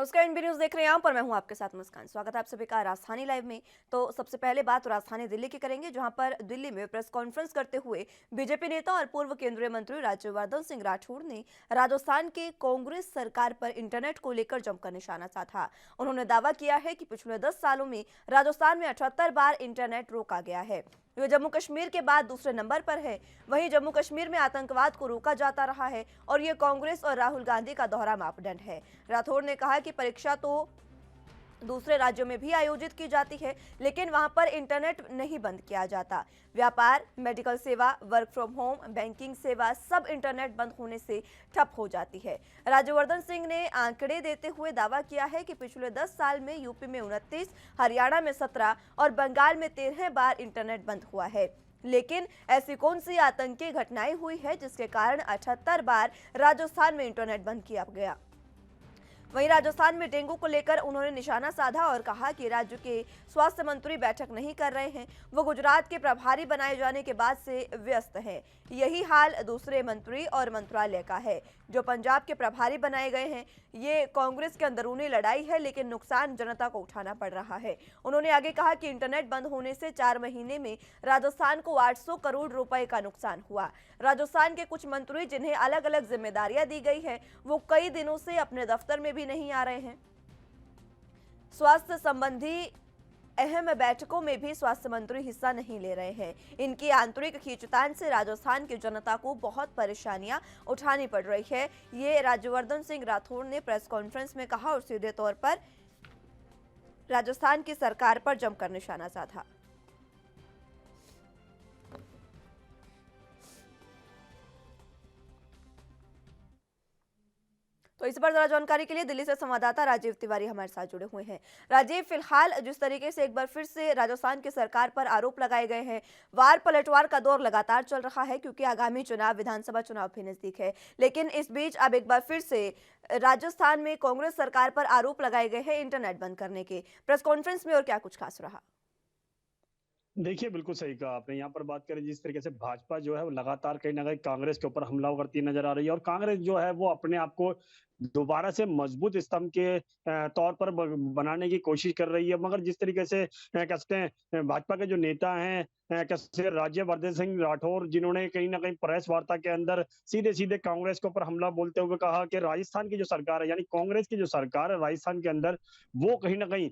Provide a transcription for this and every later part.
नमस्कार, NB news देख रहे हैं आप, पर मैं हूं आपके साथ मुस्कान। स्वागत है आप सभी का राजधानी लाइव में। तो सबसे पहले बात राजधानी दिल्ली की करेंगे, जहां पर दिल्ली में प्रेस कॉन्फ्रेंस करते हुए बीजेपी नेता और पूर्व केंद्रीय मंत्री राज्यवर्धन सिंह राठौड़ ने राजस्थान के कांग्रेस सरकार पर इंटरनेट को लेकर जमकर निशाना साधा। उन्होंने दावा किया है कि पिछले 10 सालों में राजस्थान में 78 बार इंटरनेट रोका गया है। ये जम्मू कश्मीर के बाद दूसरे नंबर पर है। वहीं जम्मू कश्मीर में आतंकवाद को रोका जाता रहा है और ये कांग्रेस और राहुल गांधी का दोहरा मापदंड है। राठौड़ ने कहा कि परीक्षा तो दूसरे राज्यों में भी आयोजित की जाती है, लेकिन वहां पर इंटरनेट नहीं बंद किया जाता। व्यापार, मेडिकल सेवा, वर्क फ्रॉम होम, बैंकिंग सेवा सब इंटरनेट बंद होने से ठप हो जाती है। राज्यवर्धन सिंह ने आंकड़े देते हुए दावा किया है कि पिछले 10 साल में यूपी में 29, हरियाणा में 17 और बंगाल में 13 बार इंटरनेट बंद हुआ है। लेकिन ऐसी कौन सी आतंकी घटनाएं हुई है जिसके कारण 78 बार राजस्थान में इंटरनेट बंद किया गया। वहीं राजस्थान में डेंगू को लेकर उन्होंने निशाना साधा और कहा कि राज्य के स्वास्थ्य मंत्री बैठक नहीं कर रहे हैं। वो गुजरात के प्रभारी बनाए जाने के बाद से व्यस्त हैं। यही हाल दूसरे मंत्री और मंत्रालय का है जो पंजाब के प्रभारी बनाए गए हैं। ये कांग्रेस की अंदरूनी लड़ाई है, लेकिन नुकसान जनता को उठाना पड़ रहा है। उन्होंने आगे कहा कि इंटरनेट बंद होने से 4 महीने में राजस्थान को 800 करोड़ रुपए का नुकसान हुआ। राजस्थान के कुछ मंत्री जिन्हें अलग अलग जिम्मेदारियां दी गई है, वो कई दिनों से अपने दफ्तर में भी नहीं आ रहे हैं। स्वास्थ्य संबंधी अहम बैठकों में भी स्वास्थ्य मंत्री हिस्सा नहीं ले रहे हैं। इनकी आंतरिक खींचतान से राजस्थान की जनता को बहुत परेशानियां उठानी पड़ रही है। ये राज्यवर्धन सिंह राठौड़ ने प्रेस कॉन्फ्रेंस में कहा और सीधे तौर पर राजस्थान की सरकार पर जमकर निशाना साधा। तो इस पर जरा जानकारी के लिए दिल्ली से संवाददाता राजीव तिवारी हमारे साथ जुड़े हुए हैं। राजीव, फिलहाल जिस तरीके से एक बार फिर से राजस्थान की सरकार पर आरोप लगाए गए हैं, वार पलटवार का दौर लगातार चल रहा है क्योंकि आगामी चुनाव, विधानसभा चुनाव भी नजदीक है। लेकिन इस बीच अब एक बार फिर से राजस्थान में कांग्रेस सरकार पर आरोप लगाए गए हैं इंटरनेट बंद करने के। प्रेस कॉन्फ्रेंस में और क्या कुछ खास रहा? देखिए, बिल्कुल सही कहा आपने। यहाँ पर बात करें जिस तरीके से भाजपा जो है वो लगातार कहीं न कहीं कांग्रेस के ऊपर हमला करती नज़र आ रही है और कांग्रेस जो है वो अपने आप को दोबारा से मजबूत स्तंभ के तौर पर ब बनाने की कोशिश कर रही है। मगर जिस तरीके से कह सकते हैं भाजपा के जो नेता हैं कह सकते हैं राज्यवर्धन सिंह राठौर, जिन्होंने कहीं न कहीं प्रेस वार्ता के अंदर सीधे-सीधे कांग्रेस के ऊपर हमला बोलते हुए कहा कि राजस्थान की जो सरकार है, यानी कांग्रेस की जो सरकार है राजस्थान के अंदर, वो कहीं न कहीं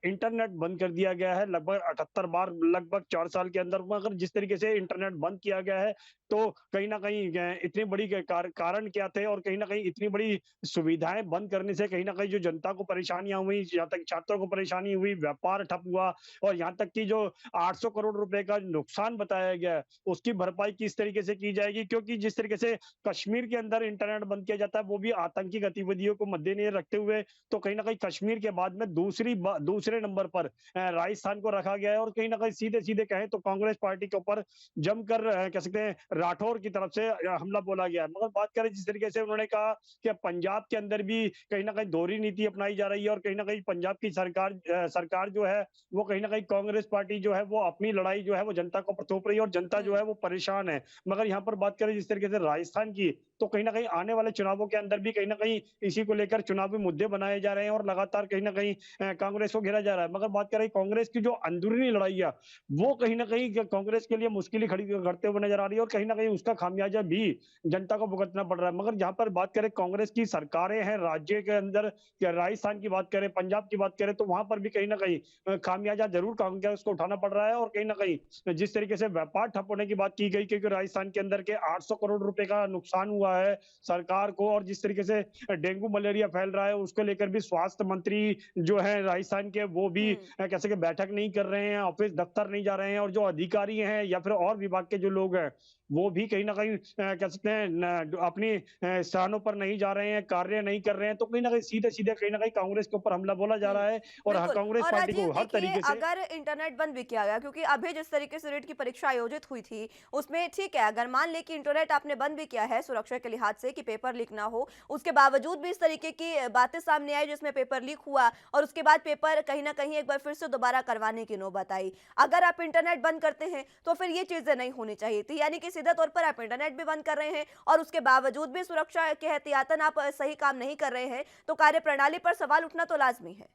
इंटरनेट बंद कर दिया गया है लगभग 78 बार लगभग 4 साल के अंदर। मगर जिस तरीके से इंटरनेट बंद किया गया है, तो कहीं न कहीं इतनी बड़ी कारण क्या थे और कहीं न कहीं इतनी बड़ी सुविधाएँ बंद करने से कहीं न कहीं जो जनता को परेशानियाँ हुई, यहाँ तक छात्रों को परेशानी हुई, व्यापार ठप हुआ और यहाँ तक कि जो 800 करोड़ रुपए का नुकसान बताया गया है, उसकी भरपाई किस तरीके से की जाएगी? क्योंकि जिस तरीके से कश्मीर के अंदर इंटरनेट बंद किया जाता है, वो भी आतंकी गतिविधियों को मद्देनजर रखते हुए, तो कहीं न कहीं कश्मीर के बाद में दूसरे नंबर पर राजस्थान को रखा गया है और कहीं न कहीं सीधे-सीधे कहें तो कांग्रेस पार्टी के ऊपर जमकर कह सकते हैं राठौर की तरफ से हमला बोला गया है। मगर बात करें जिस तरीके से उन्होंने कहा कि पंजाब के अंदर भी कहीं न कहीं दोहरी नीति अपनाई जा रही है और कहीं न कहीं पंजाब की सरकार जो है वो कहीं न कहीं कांग्रेस पार्टी जो है वो अपनी लड़ाई जो है वो जनता को थोप रही है और जनता जो है वो परेशान है। मगर यहाँ पर बात करें जिस तरीके से राजस्थान की, तो कहीं न कहीं आने वाले चुनावों के अंदर भी कहीं न कहीं इसी को लेकर चुनावी मुद्दे बनाए जा रहे हैं और लगातार कहीं न कहीं कांग्रेस को घेरा जा रहा है। मगर बात करें कांग्रेस की जो अंदरूनी लड़ाई है, वो कहीं न कहीं कांग्रेस के लिए मुश्किलें खड़ी करते हुए नजर आ रही है और कहीं न कहीं उसका खामियाजा भी जनता को भुगतना पड़ रहा है। मगर जहाँ पर बात करें कांग्रेस की सरकारें हैं राज्य के अंदर, या राजस्थान की बात करें, पंजाब की बात करें, तो वहाँ पर भी कहीं न कहीं खामियाजा ज़रूर कांग्रेस को उठाना पड़ रहा है और कहीं न कहीं जिस तरीके से व्यापार ठप होने की बात की गई, क्योंकि राजस्थान के अंदर के 800 करोड़ रुपए का नुकसान हुआ है सरकार को और जिस तरीके से डेंगू मलेरिया फैल रहा है, उसको लेकर भी स्वास्थ्य मंत्री जो है राजस्थान के, वो भी हम्म। कैसे कि बैठक नहीं कर रहे हैं, ऑफिस दफ्तर नहीं जा रहे हैं और जो अधिकारी हैं या फिर और विभाग के जो लोग हैं, वो भी कहीं न कहीं कह सकते हैं अपनी स्थानों पर नहीं जा रहे हैं, कार्य नहीं कर रहे हैं, तो कहीं न कहीं सीधे-सीधे कहीं न कहीं कांग्रेस के ऊपर हमला बोला जा रहा है और बिल्कुल। कांग्रेस और पार्टी राजीव को हर देखिए, तरीके से। अगर इंटरनेट बंद भी किया गया, क्योंकि अभी जिस तरीके से रीट की परीक्षा आयोजित हुई थी, उसमें ठीक है, अगर मान ले कि इंटरनेट आपने बंद भी किया है सुरक्षा के लिहाज से कि पेपर लीक ना हो, उसके बावजूद भी इस तरीके की बातें सामने आई जिसमें पेपर लीक हुआ और उसके बाद पेपर कहीं ना कहीं एक बार फिर से दोबारा करवाने की नौबत आई। अगर आप इंटरनेट बंद करते हैं तो फिर ये चीजें नहीं होनी चाहिए थी, यानी कि सीधे तौर पर आप इंटरनेट भी बंद कर रहे हैं और उसके बावजूद भी सुरक्षा के एहतियातन आप सही काम नहीं कर रहे हैं, तो कार्यप्रणाली पर सवाल उठना तो लाज़मी है।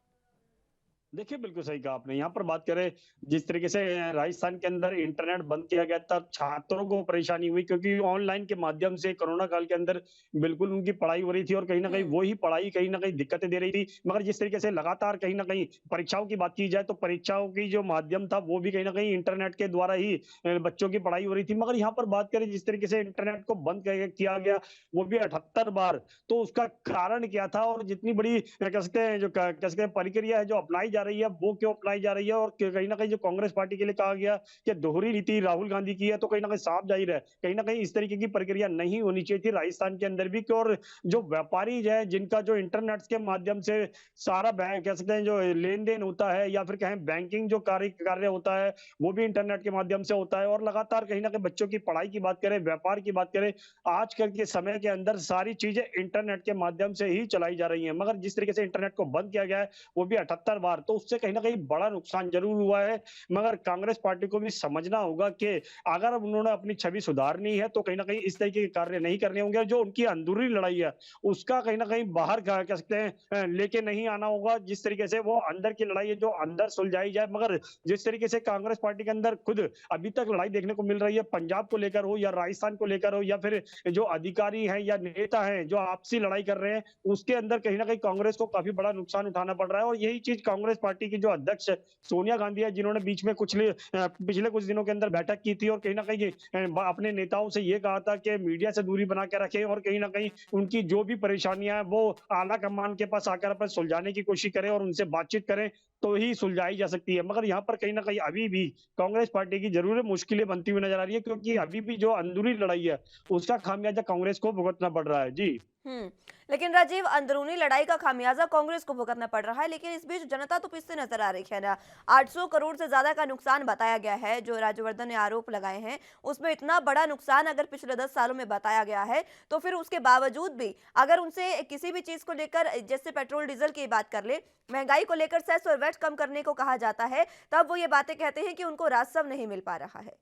देखिए, बिल्कुल सही कहा आपने। यहाँ पर बात करें जिस तरीके से राजस्थान के अंदर इंटरनेट बंद किया गया था, छात्रों को परेशानी हुई क्योंकि ऑनलाइन के माध्यम से कोरोना काल के अंदर बिल्कुल उनकी पढ़ाई हो रही थी और कहीं न कहीं हुँ। वो ही पढ़ाई कहीं न कहीं दिक्कतें दे रही थी। मगर जिस तरीके से लगातार कहीं न कहीं परीक्षाओं की बात की जाए तो परीक्षाओं की जो माध्यम था वो भी कहीं न कहीं इंटरनेट के द्वारा ही बच्चों की पढ़ाई हो रही थी। मगर यहाँ पर बात करें जिस तरीके से इंटरनेट को बंद किया गया, वो भी 78 बार, तो उसका कारण क्या था और जितनी बड़ी कह सकते हैं जो क कह सकते हैं प्रक्रिया है जो अपनाई जा रही है, वो क्यों अपनाई जा रही है और कहीं न कहीं जो कांग्रेस पार्टी के लिए कहा गया कि दोहरी नीति राहुल गांधी की है, तो कहीं न कहीं साफ ज़ाहिर है, कहीं न कहीं इस तरीके की प्रक्रिया नहीं होनी चाहिए थी राजस्थान के अंदर भी कि और जो व्यापारी है, जिनका जो इंटरनेट के माध्यम से सारा बैंक कह सकते हैं जो लेन-देन होता है या फिर कहें बैंकिंग जो कार्य होता है, वो भी इंटरनेट के माध्यम से होता है और लगातार कहीं न कहीं बच्चों की पढ़ाई की बात करें, व्यापार की बात करें, आजकल के समय के अंदर सारी चीज़ें इंटरनेट के माध्यम से ही चलाई जा रही हैं। मगर जिस तरीके से इंटरनेट को बंद किया गया है, वो भी 78 बार, तो उससे कहीं न कहीं बड़ा नुकसान ज़रूर हुआ है। मगर कांग्रेस पार्टी को भी समझना होगा कि अगर उन्होंने अपनी छवि सुधारनी है, तो कहीं न कहीं इस तरीके के कार्य नहीं करने होंगे और जो उनकी अंदरूनी लड़ाई है, उसका कहीं न कहीं बाहर क कह सकते हैं लेके नहीं आना होगा। जिस तरीके से वो अंदर की लड़ाई है, जो अंदर सुलझाई जाए। मगर जिस तरीके से कांग्रेस पार्टी के अंदर खुद अभी तक लड़ाई देखने को मिल रही है, पंजाब को लेकर हो या राजस्थान को लेकर हो या फिर जो अधिकारी हैं या नेता हैं, जो आपसी लड़ाई कर रहे हैं, उसके अंदर कहीं न कहीं कांग्रेस को काफ़ी बड़ा नुकसान उठाना पड़ रहा है और यही चीज़ कांग्रेस पार्टी की जो अध्यक्ष सोनिया गांधी है, जिन्होंने बीच में पिछले कुछ दिनों के अंदर बैठक की थी और कहीं न कहीं अपने नेताओं से ये कहा था कि मीडिया से दूरी बना के रखें और कहीं न कहीं उनकी जो भी परेशानियाँ हैं, वो आला कमान के पास आकर अपन सुलझाने की कोशिश करें और उनसे बातचीत करें, तो ही सुलझाई जा सकती है। मगर यहाँ पर कहीं न कहीं अभी भी कांग्रेस पार्टी की ज़रूर मुश्किलें बनती हुई नज़र आ रही है क्योंकि अभी भी जो अंदरूनी लड़ाई है, उसका खामियाजा कांग्रेस को भुगतना पड़ रहा है। जी। हुँ। लेकिन राजीव, अंदरूनी लड़ाई का खामियाज़ा कांग्रेस को भुगतना पड़ रहा है, लेकिन इस बीच जनता तो पिसती नज़र आ रही है ना। 800 करोड़ से ज़्यादा का नुकसान बताया गया है, जो राज्यवर्धन ने आरोप लगाए हैं, उसमें इतना बड़ा नुकसान अगर पिछले 10 सालों में बताया गया है, तो फिर उसके बावजूद भी अगर उनसे किसी भी चीज़ को लेकर जैसे पेट्रोल, डीज़ल की बात कर लें, महँगाई को लेकर सेस और वैट कम करने को कहा जाता है, तब वो ये बातें कहते हैं कि उनको राजस्व नहीं मिल पा रहा है।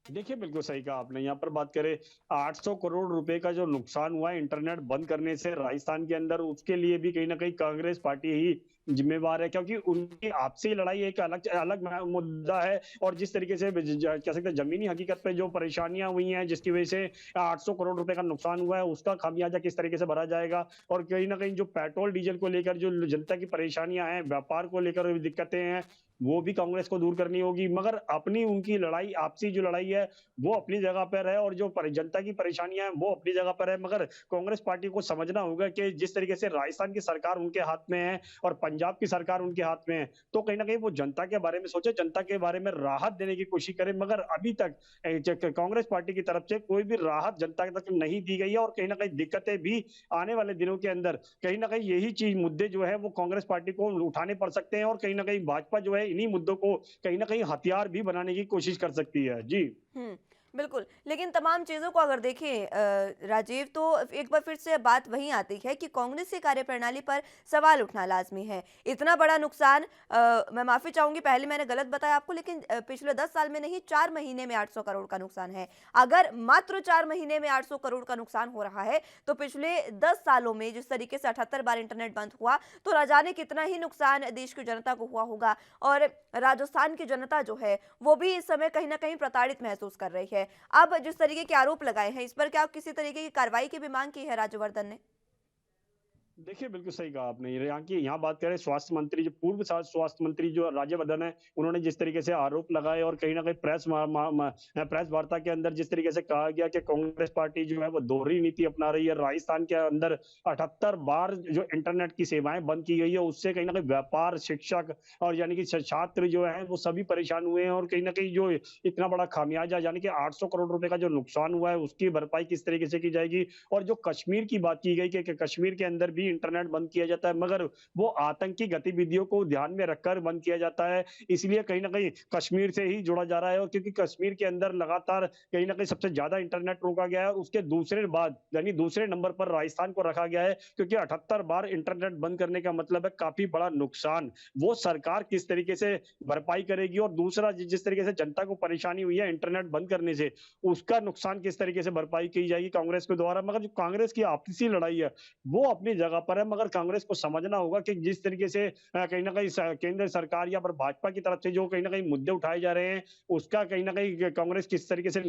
देखिए, बिल्कुल सही कहा आपने। यहाँ पर बात करें 800 करोड़ रुपए का जो नुकसान हुआ है इंटरनेट बंद करने से राजस्थान के अंदर, उसके लिए भी कहीं न कहीं कांग्रेस पार्टी ही ज़िम्मेवार है क्योंकि उनकी आपसी लड़ाई एक अलग अलग मुद्दा है और जिस तरीके से ज ज कह सकते हैं ज़मीनी हकीकत पे जो परेशानियाँ हुई हैं, जिसकी वजह से 800 करोड़ रुपए का नुकसान हुआ है, उसका खामियाजा किस तरीके से भरा जाएगा और कहीं न कहीं जो पेट्रोल, डीज़ल को लेकर जो जनता की परेशानियाँ हैं, व्यापार को लेकर दिक्कतें हैं, वो भी कांग्रेस को दूर करनी होगी। मगर अपनी उनकी लड़ाई आपसी जो लड़ाई है, वो अपनी जगह पर है और जो जनता की परेशानियां हैं वो अपनी जगह पर है। मगर कांग्रेस पार्टी को समझना होगा कि जिस तरीके से राजस्थान की सरकार उनके हाथ में है और पंजाब की सरकार उनके हाथ में है, तो कहीं ना कहीं वो जनता के बारे में सोचे, जनता के बारे में राहत देने की कोशिश करे। मगर अभी तक कांग्रेस पार्टी की तरफ से कोई भी राहत जनता तक नहीं दी गई है और कहीं ना कहीं दिक्कतें भी आने वाले दिनों के अंदर कहीं ना कहीं यही चीज मुद्दे जो है वो कांग्रेस पार्टी को उठाने पड़ सकते हैं और कहीं ना कहीं भाजपा जो है इन्हीं मुद्दों को कहीं ना कहीं हथियार भी बनाने की कोशिश कर सकती है। जी। हुँ, बिल्कुल। लेकिन तमाम चीज़ों को अगर देखें राजीव, तो एक बार फिर से बात वहीं आती है कि कांग्रेस की कार्यप्रणाली पर सवाल उठना लाज़मी है। इतना बड़ा नुकसान, मैं माफ़ी चाहूँगी, पहले मैंने गलत बताया आपको, लेकिन पिछले 10 साल में नहीं, 4 महीने में 800 करोड़ का नुकसान है। अगर मात्र 4 महीने में 800 करोड़ का नुकसान हो रहा है, तो पिछले 10 सालों में जिस तरीके से 78 बार इंटरनेट बंद हुआ, तो न जाने कितना ही नुकसान देश की जनता को हुआ होगा। और राजस्थान की जनता जो है, वो भी इस समय कहीं न कहीं प्रताड़ित महसूस कर रही है। अब जिस तरीके के आरोप लगाए हैं, इस पर क्या किसी तरीके की कार्रवाई की भी मांग की है राज्यवर्धन ने? देखिए, बिल्कुल सही कहा आपने। ये यहाँ बात करें स्वास्थ्य मंत्री, जो पूर्व स्वास्थ्य मंत्री जो राज्यवर्धन है, उन्होंने जिस तरीके से आरोप लगाए और कहीं न कहीं प्रेस वार्ता के अंदर जिस तरीके से कहा गया कि कांग्रेस पार्टी जो है वो दोहरी नीति अपना रही है। राजस्थान के अंदर 78 बार जो इंटरनेट की सेवाएँ बंद की गई है, उससे कहीं न कहीं व्यापार, शिक्षक और यानी कि छात्र जो हैं, वो सभी परेशान हुए हैं और कहीं न कहीं जो इतना बड़ा खामियाजा यानी कि 800 करोड़ रुपए का जो नुकसान हुआ है, उसकी भरपाई किस तरीके से की जाएगी। और जो कश्मीर की बात की गई कि कश्मीर के अंदर भी भी इंटरनेट बंद किया जाता है, मगर वो आतंकी गतिविधियों को ध्यान में रखकर बंद किया जाता है। इसलिए कहीं न कहीं कश्मीर से ही जोड़ा जा रहा है, और क्योंकि कश्मीर के अंदर लगातार कहीं न कहीं सबसे ज़्यादा इंटरनेट रोका गया है, उसके दूसरे बाद यानी दूसरे नंबर पर राजस्थान को रखा गया है, क्योंकि 78 बार इंटरनेट बंद करने का मतलब है काफ़ी बड़ा नुकसान। वो सरकार किस तरीके से भरपाई करेगी, और दूसरा जिस तरीके से जनता को परेशानी हुई है इंटरनेट बंद करने से, उसका नुकसान किस तरीके से भरपाई की जाएगी कांग्रेस के द्वारा। मगर जो कांग्रेस की आपसी लड़ाई है, वो अपनी जगह पर है, मगर कांग्रेस को समझना होगा कि जिस तरीके से कहीं न कहीं केंद्र सरकार या फिर भाजपा की तरफ से जो कहीं न कहीं मुद्दे उठाए जा रहे हैं, उसका कहीं न कहीं कांग्रेस किस तरीके से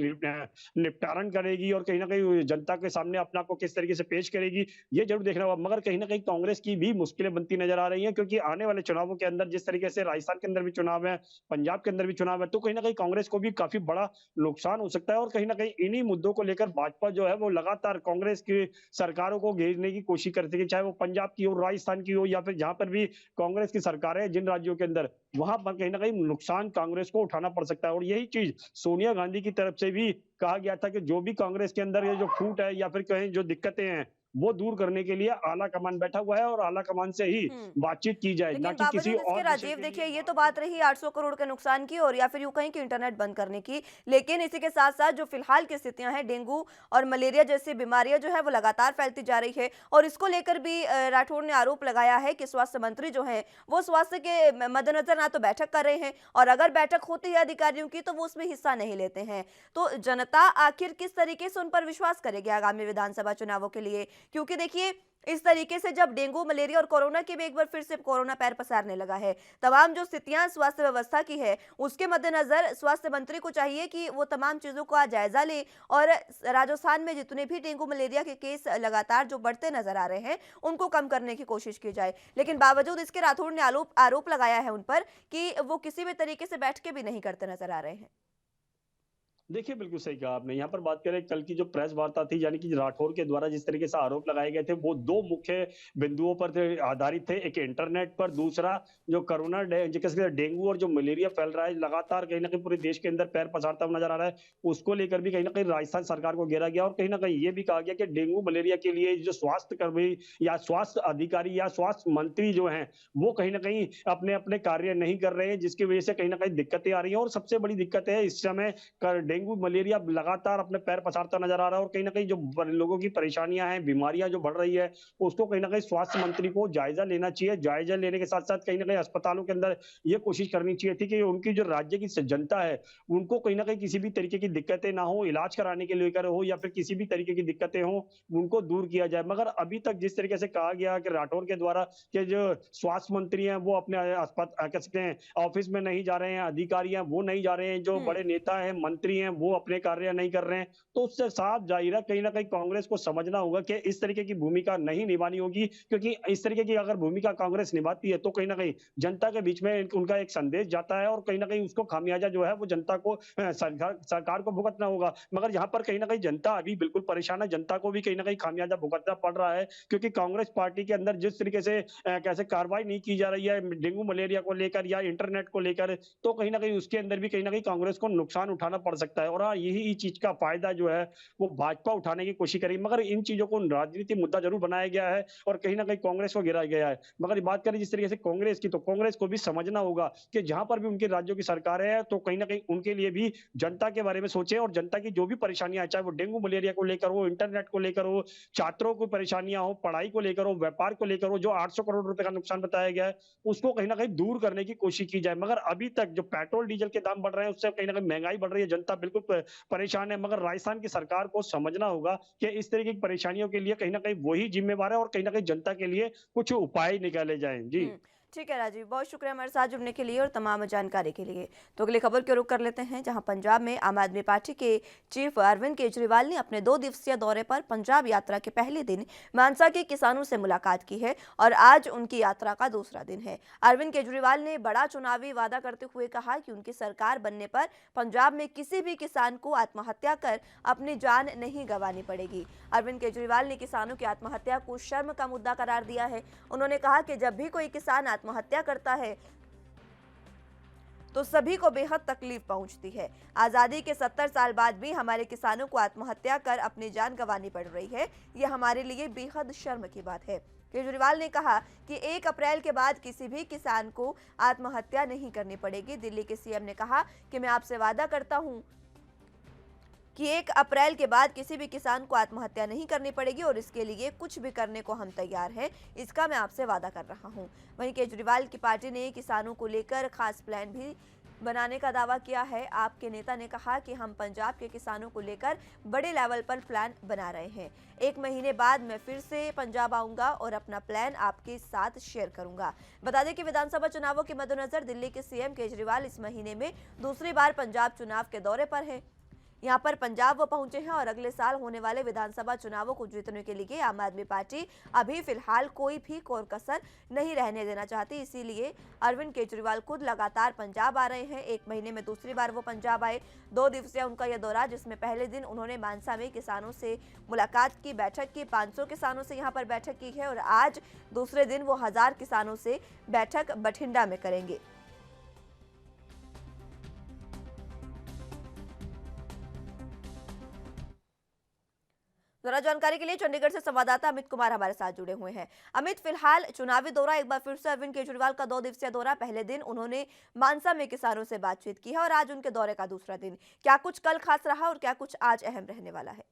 निपटारण करेगी, और कहीं न कहीं जनता के सामने अपने आप को किस तरीके से पेश करेगी, ये ज़रूर देखना होगा। मगर कहीं न कहीं कांग्रेस की भी मुश्किलें बनती नज़र आ रही हैं, क्योंकि आने वाले चुनावों के अंदर जिस तरीके से राजस्थान के अंदर भी चुनाव है, पंजाब के अंदर भी चुनाव है, तो कहीं न कहीं कांग्रेस को भी काफ़ी बड़ा नुकसान हो सकता है, और कहीं न कहीं इन्हीं मुद्दों को लेकर भाजपा जो है वो लगातार कांग्रेस की सरकारों को घेरने की कोशिश करती है, चाहे वो पंजाब की हो, राजस्थान की हो, या फिर जहाँ पर भी कांग्रेस की सरकार है जिन राज्यों के अंदर, वहाँ पर कहीं न कहीं नुकसान कांग्रेस को उठाना पड़ सकता है। और यही चीज़ सोनिया गांधी की तरफ से भी कहा गया था कि जो भी कांग्रेस के अंदर ये जो फूट है या फिर कहें जो दिक्कतें हैं, वो दूर करने के लिए आला कमान बैठा हुआ है, और आला कमान से ही हुँ। बातचीत की जाए, ना लेकिन कि किसी बावजूद इसके और विषय राजीव के देखिए लिए ये तो बात बात रही 800 करोड़ के नुकसान की और या फिर यूं कहीं कि इंटरनेट बंद करने की। लेकिन इसी के साथ साथ जो फिलहाल की स्थितियां हैं, डेंगू और मलेरिया जैसी बीमारियां जो है वो लगातार फैलती जा रही है, और इसको लेकर भी राठौड़ ने आरोप लगाया है कि स्वास्थ्य मंत्री जो है वो स्वास्थ्य के मद्देनजर ना तो बैठक कर रहे हैं, और अगर बैठक होती है अधिकारियों की तो वो उसमें हिस्सा नहीं लेते हैं। तो जनता आखिर किस तरीके से उन पर विश्वास करेगी आगामी विधानसभा चुनावों के लिए? क्योंकि देखिए इस तरीके से जब डेंगू, मलेरिया और कोरोना के भी एक बार फिर से कोरोना पैर पसारने लगा है, तमाम जो स्थितियां स्वास्थ्य व्यवस्था की है, उसके मद्देनजर स्वास्थ्य मंत्री को चाहिए कि वो तमाम चीजों का जायजा ले, और राजस्थान में जितने भी डेंगू मलेरिया के केस लगातार जो बढ़ते नजर आ रहे हैं उनको कम करने की कोशिश की जाए। लेकिन बावजूद इसके राठौड़ ने आरोप लगाया है उन पर कि वो किसी भी तरीके से बैठ के भी नहीं करते नजर आ रहे हैं। देखिए, बिल्कुल सही कहा आपने। यहाँ पर बात करें कल की जो प्रेस वार्ता थी, यानी कि राठौर के द्वारा जिस तरीके से आरोप लगाए गए थे, वो 2 मुख्य बिंदुओं पर थे आधारित थे। एक इंटरनेट पर, दूसरा जो कोरोना जो कैसे कहते हैं डेंगू और जो मलेरिया फैल रहा है, लगातार कहीं न कहीं पूरे देश के अंदर पैर पसारता हुआ नज़र आ रहा है। उसको लेकर भी कहीं न कहीं राजस्थान सरकार को घेरा गया, और कहीं न कहीं ये भी कहा गया कि डेंगू, मलेरिया के लिए जो स्वास्थ्य कर्मी या स्वास्थ्य अधिकारी या स्वास्थ्य मंत्री जो हैं, वो कहीं न कहीं अपने-अपने कार्य नहीं कर रहे हैं, जिसकी वजह से कहीं न कहीं दिक्कतें आ रही हैं। और सबसे बड़ी दिक्कत है इस समय डेंगू, मलेरिया लगातार अपने पैर पसारता नजर आ रहा है, और कहीं न कहीं जो लोगों की परेशानियां हैं, बीमारियां जो बढ़ रही है, उसको कहीं न कहीं स्वास्थ्य मंत्री को जायजा लेना चाहिए। जायजा लेने के साथ-साथ कहीं न कहीं अस्पतालों के अंदर ये कोशिश करनी चाहिए थी कि उनकी जो राज्य की जनता है, उनको कहीं न कहीं किसी भी तरीके की दिक्कतें ना हो, इलाज कराने के लेकर हो या फिर किसी भी तरीके की दिक्कतें हों, उनको दूर किया जाए। मगर अभी तक जिस तरीके से कहा गया कि राठौर के द्वारा कि जो स्वास्थ्य मंत्री हैं, वो अपने कह सकते हैं ऑफिस में नहीं जा रहे हैं, अधिकारी हैं, वो नहीं जा रहे हैं, जो हम्म। बड़े नेता हैं, मंत्री हैं, वो अपने कार्य नहीं कर रहे हैं, तो उससे साफ जाहिर है कहीं न कहीं कांग्रेस को समझना होगा कि इस तरीके की भूमिका नहीं निभानी होगी, क्योंकि इस तरीके की अगर भूमिका कांग्रेस निभाती है, तो कहीं न कहीं जनता के बीच में उनका एक संदेश जाता है, और कहीं न कहीं उसको खामियाजा जो है वो जनता को सरकार को भुगतना होगा। मगर यहाँ पर कहीं न कहीं जनता अभी बिल्कुल परेशान है, जनता को भी कहीं न कहीं खामियाजा भुगतना पड़ रहा है, क्योंकि कांग्रेस पार्टी के अंदर जिस तरीके से कैसे कार्रवाई नहीं की जा रही है डेंगू, मलेरिया को लेकर या इंटरनेट को लेकर, तो कहीं न कहीं उसके अंदर भी कहीं न कहीं कांग्रेस को नुकसान उठाना पड़ सकता है। और हाँ, यही चीज़ का फ़ायदा जो है, वो भाजपा उठाने की कोशिश करेगी। मगर इन चीज़ों को राजनीतिक मुद्दा ज़रूर बनाया गया है, और कहीं न कहीं कांग्रेस को गिराया गया है। मगर बात करें जिस तरीके से कांग्रेस की, तो कांग्रेस को भी समझना होगा कि जहाँ पर भी उनके राज्यों की सरकारें हैं, तो कहीं न कहीं उनके लिए भी जनता के बारे में सोचें, और जनता की जो भी परेशानियाँ हैं, चाहे वो डेंगू, मलेरिया को लेकर हो, इंटरनेट को लेकर हो, छात्रों को परेशानियाँ हो, पढ़ाई को लेकर हो, व्यापार को लेकर हो, जो 800 करोड़ रुपए का नुकसान बताया गया है, उसको कहीं न कहीं दूर करने की कोशिश की जाए। मगर अभी तक जो पेट्रोल, डीजल के दाम बढ़ रहे हैं, उससे कहीं न कहीं महँगाई बढ़ रही है, जनता बिल्कुल परेशान है। मगर राजस्थान की सरकार को समझना होगा कि इस तरह की परेशानियों के लिए कहीं न कहीं वो ही ज़िम्मेवार है, और कहीं न कहीं जनता के लिए कुछ उपाय निकाले जाएँ। जी। हुँ। ठीक है राजीव, बहुत शुक्रिया हमारे साथ जुड़ने के लिए और तमाम जानकारी के लिए। तो अगली खबर की रुख कर लेते हैं, जहां पंजाब में आम आदमी पार्टी के चीफ अरविंद केजरीवाल ने अपने 2 दिवसीय दौरे पर पंजाब यात्रा के पहले दिन मानसा के किसानों से मुलाकात की है, और आज उनकी यात्रा का दूसरा दिन है। अरविंद केजरीवाल ने बड़ा चुनावी वादा करते हुए कहा कि उनकी सरकार बनने पर पंजाब में किसी भी किसान को आत्महत्या कर अपनी जान नहीं गंवानी पड़ेगी। अरविंद केजरीवाल ने किसानों की आत्महत्या को शर्म का मुद्दा करार दिया है। उन्होंने कहा कि जब भी कोई किसान आत्महत्या करता है तो सभी को बेहद तकलीफ पहुंचती है। आजादी के 70 साल बाद भी हमारे किसानों को आत्महत्या कर अपनी जान गंवानी पड़ रही है। यह हमारे लिए बेहद शर्म की बात है। केजरीवाल ने कहा कि 1 अप्रैल के बाद किसी भी किसान को आत्महत्या नहीं करनी पड़ेगी। दिल्ली के सीएम ने कहा कि मैं आपसे वादा करता हूं कि 1 अप्रैल के बाद किसी भी किसान को आत्महत्या नहीं करनी पड़ेगी और इसके लिए कुछ भी करने को हम तैयार हैं, इसका मैं आपसे वादा कर रहा हूं। वहीं केजरीवाल की पार्टी ने किसानों को लेकर खास प्लान भी बनाने का दावा किया है। आप के नेता ने कहा कि हम पंजाब के किसानों को लेकर बड़े लेवल पर प्लान बना रहे हैं। 1 महीने बाद मैं फिर से पंजाब आऊंगा और अपना प्लान आपके साथ शेयर करूंगा। बता दें कि विधानसभा चुनावों के मद्देनजर दिल्ली के सीएम केजरीवाल इस महीने में दूसरी बार पंजाब चुनाव के दौरे पर हैं। यहां पर पंजाब वो पहुंचे हैं और अगले साल होने वाले विधानसभा चुनावों को जीतने के लिए आम आदमी पार्टी अभी फिलहाल कोई भी कोर कसर नहीं रहने देना चाहती। इसीलिए अरविंद केजरीवाल खुद लगातार पंजाब आ रहे हैं। 1 महीने में दूसरी बार वो पंजाब आए। 2 दिवसीय उनका यह दौरा, जिसमें पहले दिन उन्होंने मानसा में किसानों से मुलाकात की, बैठक की, 500 किसानों से यहाँ पर बैठक की है और आज दूसरे दिन वो 1000 किसानों से बैठक बठिंडा में करेंगे। ज्यादा जानकारी के लिए चंडीगढ़ से संवाददाता अमित कुमार हमारे साथ जुड़े हुए हैं। अमित, फिलहाल चुनावी दौरा एक बार फिर से अरविंद केजरीवाल का 2 दिवसीय दौरा, पहले दिन उन्होंने मानसा में किसानों से बातचीत की है और आज उनके दौरे का दूसरा दिन। क्या कुछ कल खास रहा और क्या कुछ आज अहम रहने वाला है?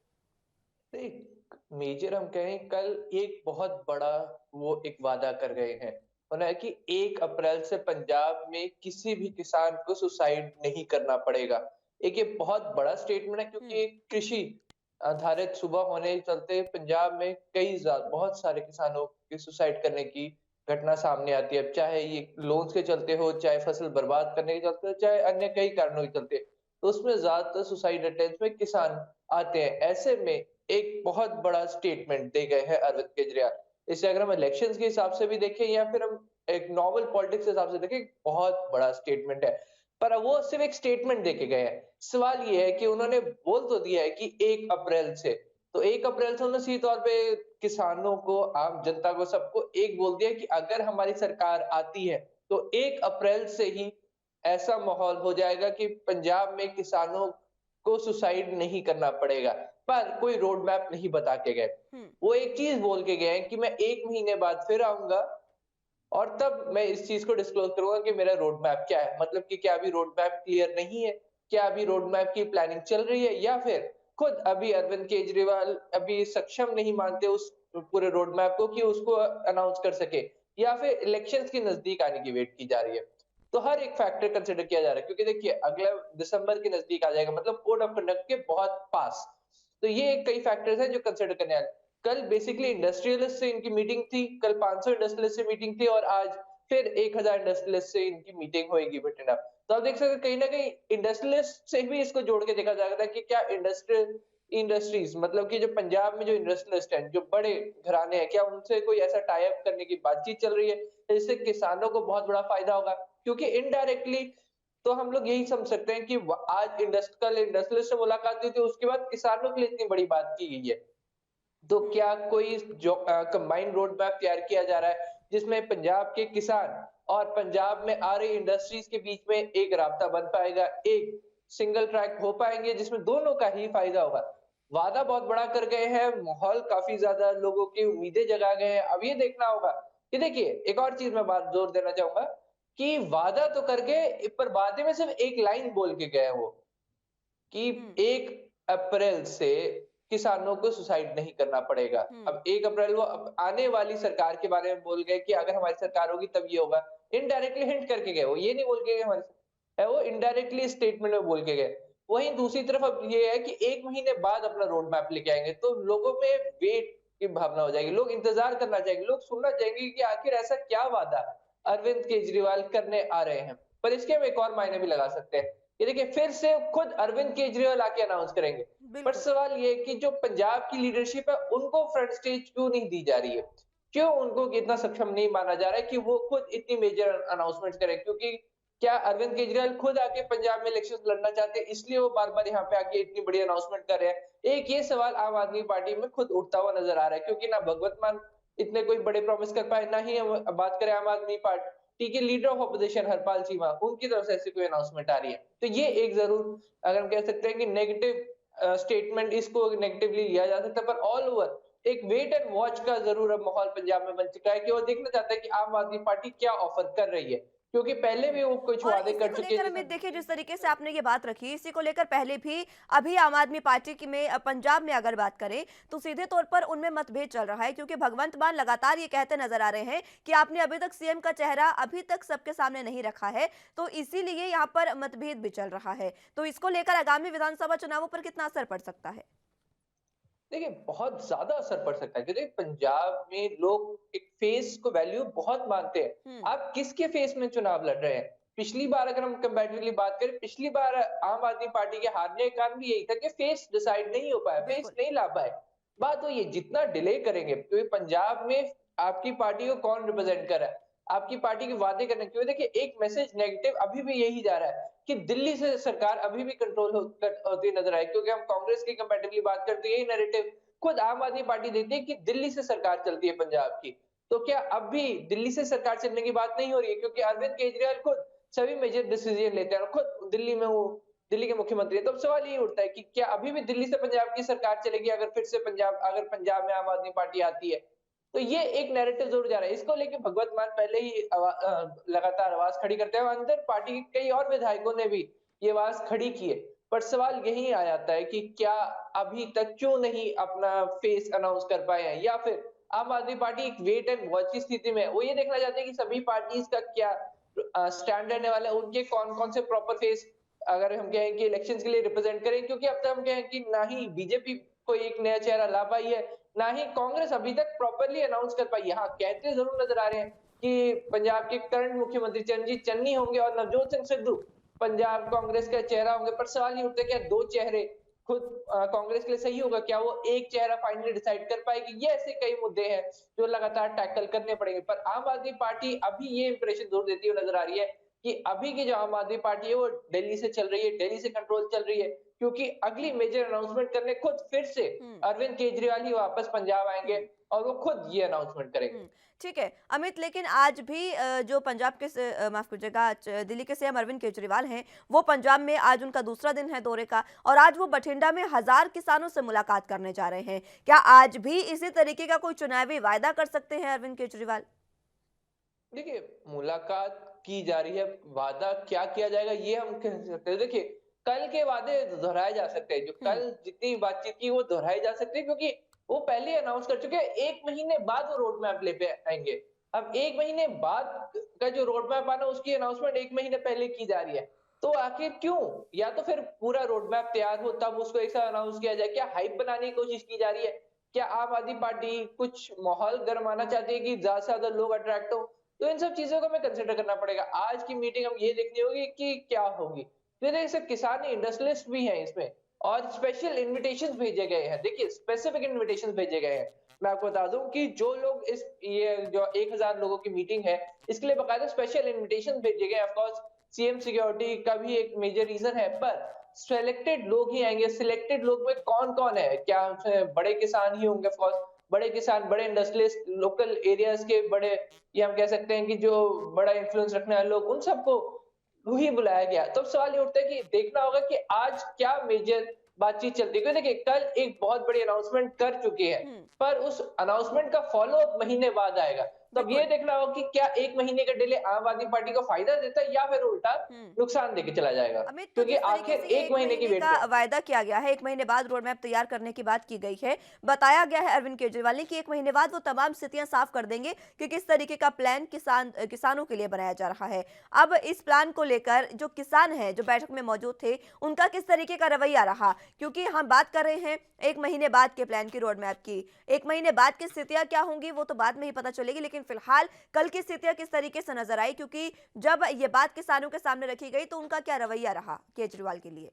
एक मेजर हम कहें, कल एक बहुत बड़ा वो एक वादा कर गए हैं। उन्होंने कि 1 अप्रैल से पंजाब में किसी भी किसान को सुसाइड नहीं करना पड़ेगा। एक ये बहुत बड़ा स्टेटमेंट है, क्योंकि एक कृषि आधारित सूबा होने के चलते पंजाब में बहुत सारे किसानों के सुसाइड करने की घटना सामने आती है। अब चाहे ये लोन्स के चलते हो, चाहे फसल बर्बाद करने के चलते हो, चाहे अन्य कई कारणों के चलते। तो उसमें ज्यादातर सुसाइड अटेम्प्ट्स में किसान आते हैं। ऐसे में एक बहुत बड़ा स्टेटमेंट दे गए हैं अरविंद केजरीवाल। इसे अगर हम इलेक्शंस के हिसाब से भी देखें या फिर हम एक नॉर्मल पॉलिटिक्स के हिसाब से देखें, बहुत बड़ा स्टेटमेंट है। पर वो सिर्फ एक स्टेटमेंट देके गए हैं। सवाल ये है कि उन्होंने बोल तो दिया है कि 1 अप्रैल से, तो 1 अप्रैल से उन्होंने सीधे तौर पे किसानों को, आम जनता को, सबको एक बोल दिया कि अगर हमारी सरकार आती है तो 1 अप्रैल से ही ऐसा माहौल हो जाएगा कि पंजाब में किसानों को सुसाइड नहीं करना पड़ेगा। पर कोई रोड मैप नहीं बता के गए। हम्म। वो एक चीज बोल के गए हैं कि मैं 1 महीने बाद फिर आऊंगा और तब मैं इस चीज को डिस्क्लोज करूंगा कि मेरा रोड मैप क्या है। मतलब कि क्या अभी रोड मैप क्लियर नहीं है? क्या अभी रोड मैप की प्लानिंग चल रही है, या फिर खुद अभी अरविंद केजरीवाल अभी सक्षम नहीं मानते उस पूरे रोड मैप को कि उसको अनाउंस कर सके, या फिर इलेक्शंस के नजदीक आने की वेट की जा रही है। तो हर एक फैक्टर कंसिडर किया जा रहा है, क्योंकि देखिए अगला दिसंबर के नजदीक आ जाएगा, मतलब कोड ऑफ कंडक्ट के बहुत पास। तो ये कई फैक्टर्स हैं जो कंसिडर करने वाले। कल बेसिकली इंडस्ट्रियलिस्ट से इनकी मीटिंग थी, कल 500 इंडस्ट्रियलिस्ट से मीटिंग थी और आज फिर 1000 इंडस्ट्रियलिस्ट से इनकी मीटिंग होगी बठिंडा। तो आप देख सकते हैं कहीं ना कहीं इंडस्ट्रियलिस्ट से भी इसको जोड़ के देखा जा रहा है कि क्या इंडस्ट्रीज, मतलब कि जो पंजाब में जो इंडस्ट्रियलिस्ट हैं, जो बड़े घराने हैं, क्या उनसे कोई ऐसा टाई अप करने की बातचीत चल रही है जिससे किसानों को बहुत बड़ा फायदा होगा। क्योंकि इनडायरेक्टली तो हम लोग यही समझ सकते हैं कि आज कल इंडस्ट्रियलिस्ट से मुलाकात हुई थी, उसके बाद किसानों के लिए इतनी बड़ी बात की गई है। तो क्या कोई जो कंबाइंड रोड मैप तैयार किया जा रहा है जिसमें पंजाब के किसान और पंजाब में आ रही इंडस्ट्रीज के बीच में एक राब्ता बन पाएगा, एक सिंगल ट्रैक हो पाएंगे जिसमें दोनों का ही फायदा होगा। वादा बहुत बड़ा कर गए हैं, माहौल काफी ज्यादा लोगों की उम्मीदें जगा गए हैं। अब ये देखना होगा कि देखिए एक और चीज मैं बात जोर देना चाहूंगा कि वादा तो कर गए, पर वादे में सिर्फ एक लाइन बोल के गए वो कि हम्म। 1 अप्रैल से किसानों को सुसाइड नहीं करना पड़ेगा। हम्म। अब 1 अप्रैल वो अब आने वाली सरकार के बारे में बोल गए कि अगर हमारी सरकार होगी तब ये होगा। इनडायरेक्टली हिंट करके गए, वो ये नहीं बोल के गए हमारी है, वो इनडायरेक्टली स्टेटमेंट में बोल के गए। वहीं दूसरी तरफ अब ये है कि 1 महीने बाद अपना रोड मैप लेके आएंगे, तो लोगों में वेट की भावना हो जाएगी। लोग इंतजार करना चाहेंगे, लोग सुनना चाहेंगे कि आखिर ऐसा क्या वादा अरविंद केजरीवाल करने आ रहे हैं। पर इसके हम एक और मायने भी लगा सकते हैं। ये देखिए फिर से खुद अरविंद केजरीवाल आके अनाउंस करेंगे। पर बिल्कुल। सवाल ये है कि जो पंजाब की लीडरशिप है उनको फ्रंट स्टेज क्यों नहीं दी जा रही है? क्यों उनको इतना सक्षम नहीं माना जा रहा है कि वो खुद इतनी मेजर अनाउंसमेंट करें? क्योंकि क्या अरविंद केजरीवाल खुद आके पंजाब में इलेक्शन लड़ना चाहते हैं, इसलिए वो बार-बार यहाँ पे आके इतनी बड़ी अनाउंसमेंट कर रहे हैं? एक ये सवाल आम आदमी पार्टी में खुद उठता हुआ नजर आ रहा है, क्योंकि ना भगवंत मान इतने कोई बड़े प्रॉमिस कर पाए, ना ही हम बात करें आम आदमी पार्टी के leader of opposition Harpal Cheema, उनकी तरफ से ऐसी कोई अनाउंसमेंट आ रही है। तो ये एक जरूर अगर हम कह सकते हैं कि नेगेटिव स्टेटमेंट, इसको नेगेटिवली लिया जा सकता है। पर ऑल ओवर एक वेट एंड वॉच का जरूर अब माहौल पंजाब में बन चुका है कि वो देखना चाहता है कि आम आदमी पार्टी क्या ऑफर कर रही है, क्योंकि पहले भी वो कुछ और वादे इसी कर को चुके हैं लेकर जैसे अमित देखिए, जिस तरीके से आपने ये बात रखी, इसी को लेकर पहले भी अभी आम आदमी पार्टी की में पंजाब में अगर बात करें तो सीधे तौर पर उनमें मतभेद चल रहा है, क्योंकि भगवंत मान लगातार ये कहते नजर आ रहे हैं कि आपने अभी तक सीएम का चेहरा अभी तक सबके सामने नहीं रखा है, तो इसीलिए यहाँ पर मतभेद भी चल रहा है। तो इसको लेकर आगामी विधानसभा चुनावों पर कितना असर पड़ सकता है? देखिए बहुत ज्यादा असर पड़ सकता है क्योंकि पंजाब में लोग एक फेस को वैल्यू बहुत मानते हैं। हम्म। आप किसके फेस में चुनाव लड़ रहे हैं? पिछली बार अगर हम कंपैरेटिवली बात करें, पिछली बार आम आदमी पार्टी के हारने का कारण भी यही था कि फेस डिसाइड नहीं हो पाया, फेस बिल्कुल। नहीं ला पाए। बात वो ये जितना डिले करेंगे, क्योंकि पंजाब में आपकी पार्टी को कौन रिप्रेजेंट कर रहा है, आपकी पार्टी के वादे करने, क्योंकि देखिए एक मैसेज नेगेटिव अभी भी यही जा रहा है कि दिल्ली से सरकार अभी भी कंट्रोल होती नजर आए, क्योंकि हम कांग्रेस की कंपैरेटिवली बात करते हैं, यही नैरेटिव खुद आम आदमी पार्टी देती है कि दिल्ली से सरकार चलती है पंजाब की। तो क्या अब भी दिल्ली से सरकार चलने की बात नहीं हो रही है? क्योंकि अरविंद केजरीवाल खुद सभी मेजर डिसीजन लेते हैं और खुद दिल्ली में वो दिल्ली के मुख्यमंत्री है। तो अब सवाल ये उठता है कि क्या अभी भी दिल्ली से पंजाब की सरकार चलेगी अगर फिर से अगर पंजाब में आम आदमी पार्टी आती है? तो ये एक नैरेटिव जरूर जा रहा है। इसको लेके भगवत मान पहले ही लगातार आवाज खड़ी करते हैं, अंदर पार्टी के कई और विधायकों ने भी ये आवाज खड़ी की है। पर सवाल यही आ जाता है कि क्या अभी तक क्यों नहीं अपना फेस अनाउंस कर पाए हैं, या फिर आम आदमी पार्टी एक वेट एंड वॉच की स्थिति में है। वो ये देखना चाहते हैं कि सभी पार्टीज का क्या स्टैंड रहने वाला है, उनके कौन कौन से प्रॉपर फेस अगर हम कहें कि इलेक्शंस के लिए रिप्रेजेंट करें, क्योंकि अब तक हम कहें कि ना ही बीजेपी कोई एक नया चेहरा ला पाई है, ना ही कांग्रेस अभी तक प्रॉपरली अनाउंस कर पाई है। हाँ, कहते जरूर नजर आ रहे हैं कि पंजाब के करंट मुख्यमंत्री चरणजीत चन्नी होंगे और नवजोत सिंह सिद्धू पंजाब कांग्रेस का चेहरा होंगे। पर सवाल ये उठता है, क्या दो चेहरे खुद कांग्रेस के लिए सही होगा? क्या वो एक चेहरा फाइनली डिसाइड कर पाएगी? ये ऐसे कई मुद्दे हैं जो लगातार टैकल करने पड़ेंगे। पर आम आदमी पार्टी अभी ये इंप्रेशन जोर देती हुई नजर आ रही है कि अभी की जो आम आदमी पार्टी है वो दिल्ली से चल रही है, दिल्ली से कंट्रोल चल रही है, क्योंकि अगली मेजर अनाउंसमेंट करने खुद फिर से हम्म। अरविंद केजरीवाल ही वापस पंजाब आएंगे हम्म। और वो खुद ये अनाउंसमेंट करेंगे। ठीक है अमित, लेकिन आज भी जो पंजाब के माफ कीजिएगा, दिल्ली के सीएम अरविंद केजरीवाल हैं, वो पंजाब में आज उनका दूसरा दिन है दौरे का, और आज वो बठिंडा में 1000 किसानों से मुलाकात करने जा रहे हैं। क्या आज भी इसी तरीके का कोई चुनावी वायदा कर सकते हैं अरविंद केजरीवाल? देखिए मुलाकात की जा रही है, वादा क्या किया जाएगा ये हम कह सकते हैं। देखिए कल के वादे दोहराए जा सकते हैं, जो हम्म। कल जितनी बातचीत की वो दोहराई जा सकती है, क्योंकि वो पहले ही अनाउंस कर चुके हैं। 1 महीने बाद वो रोड मैप ले पे आएंगे। अब 1 महीने बाद का जो रोड मैप आना, उसकी अनाउंसमेंट 1 महीने पहले की जा रही है। तो आखिर क्यों? या तो फिर पूरा रोड मैप तैयार हो तब उसको एक साथ अनाउंस किया जाए। क्या हाइप बनाने की कोशिश की जा रही है? क्या आम आदमी पार्टी कुछ माहौल गरमाना चाहती है कि ज्यादा से ज्यादा लोग अट्रैक्ट हो? तो इन सब चीजों को हमें कंसिडर करना पड़ेगा। आज की मीटिंग हम ये देखनी होगी कि क्या होगी। तो देखिए सिर्फ किसान नहीं, इंडस्ट्रियलिस्ट भी हैं इसमें, और स्पेशल इन्विटेशंस भेजे गए हैं। देखिए स्पेसिफिक इन्विटेशंस भेजे गए हैं। मैं आपको बता दूं कि जो लोग इस ये जो 1000 लोगों की मीटिंग है, इसके लिए बकायदा स्पेशल इन्विटेशन भेजे गए। ऑफ कोर्स सीएम सिक्योरिटी का भी एक मेजर रीजन है, पर सिलेक्टेड लोग ही आएंगे। सिलेक्टेड लोग में कौन कौन है? क्या उसमें बड़े किसान ही होंगे? ऑफ कोर्स बड़े किसान, बड़े इंडस्ट्रियलिस्ट, लोकल एरियाज के बड़े, ये हम कह सकते हैं कि जो बड़ा इन्फ्लुएंस रखने वाले लोग, उन सबको ही बुलाया गया। तो अब सवाल ये उठता है कि देखना होगा कि आज क्या मेजर बातचीत चलती है, क्योंकि देखिए कल एक बहुत बड़ी अनाउंसमेंट कर चुके हैं, हम्म। पर उस अनाउंसमेंट का फॉलो अप महीने बाद आएगा। तो अब ये बिल्कुल। देखना होगा कि क्या 1 महीने का डिले आम आदमी पार्टी को फायदा देता है या फिर उल्टा हम्म। नुकसान देके चला जाएगा, अमित, तो क्योंकि जिस तरीके आखिर से ये 1 महीने की 1 महीने वेट का है। वायदा किया गया है, 1 महीने बाद रोड मैप तैयार करने की बात की गई है, बताया गया है अरविंद केजरीवाल ने कि 1 महीने बाद वो तमाम स्थितियां साफ कर देंगे कि किस तरीके का प्लान किसानों के लिए बनाया जा रहा है। अब इस प्लान को लेकर जो किसान हैं, जो बैठक में मौजूद थे, उनका किस तरीके का रवैया रहा, क्योंकि हम बात कर रहे हैं 1 महीने बाद के प्लान की, रोड मैप की। 1 महीने बाद की स्थितियां क्या होंगी वो तो बाद में ही पता चलेगी, लेकिन फिलहाल कल की स्थितियां किस तरीके से नजर आई, क्योंकि जब ये बात किसानों के सामने रखी गई तो उनका क्या रवैया रहा केजरीवाल के लिए?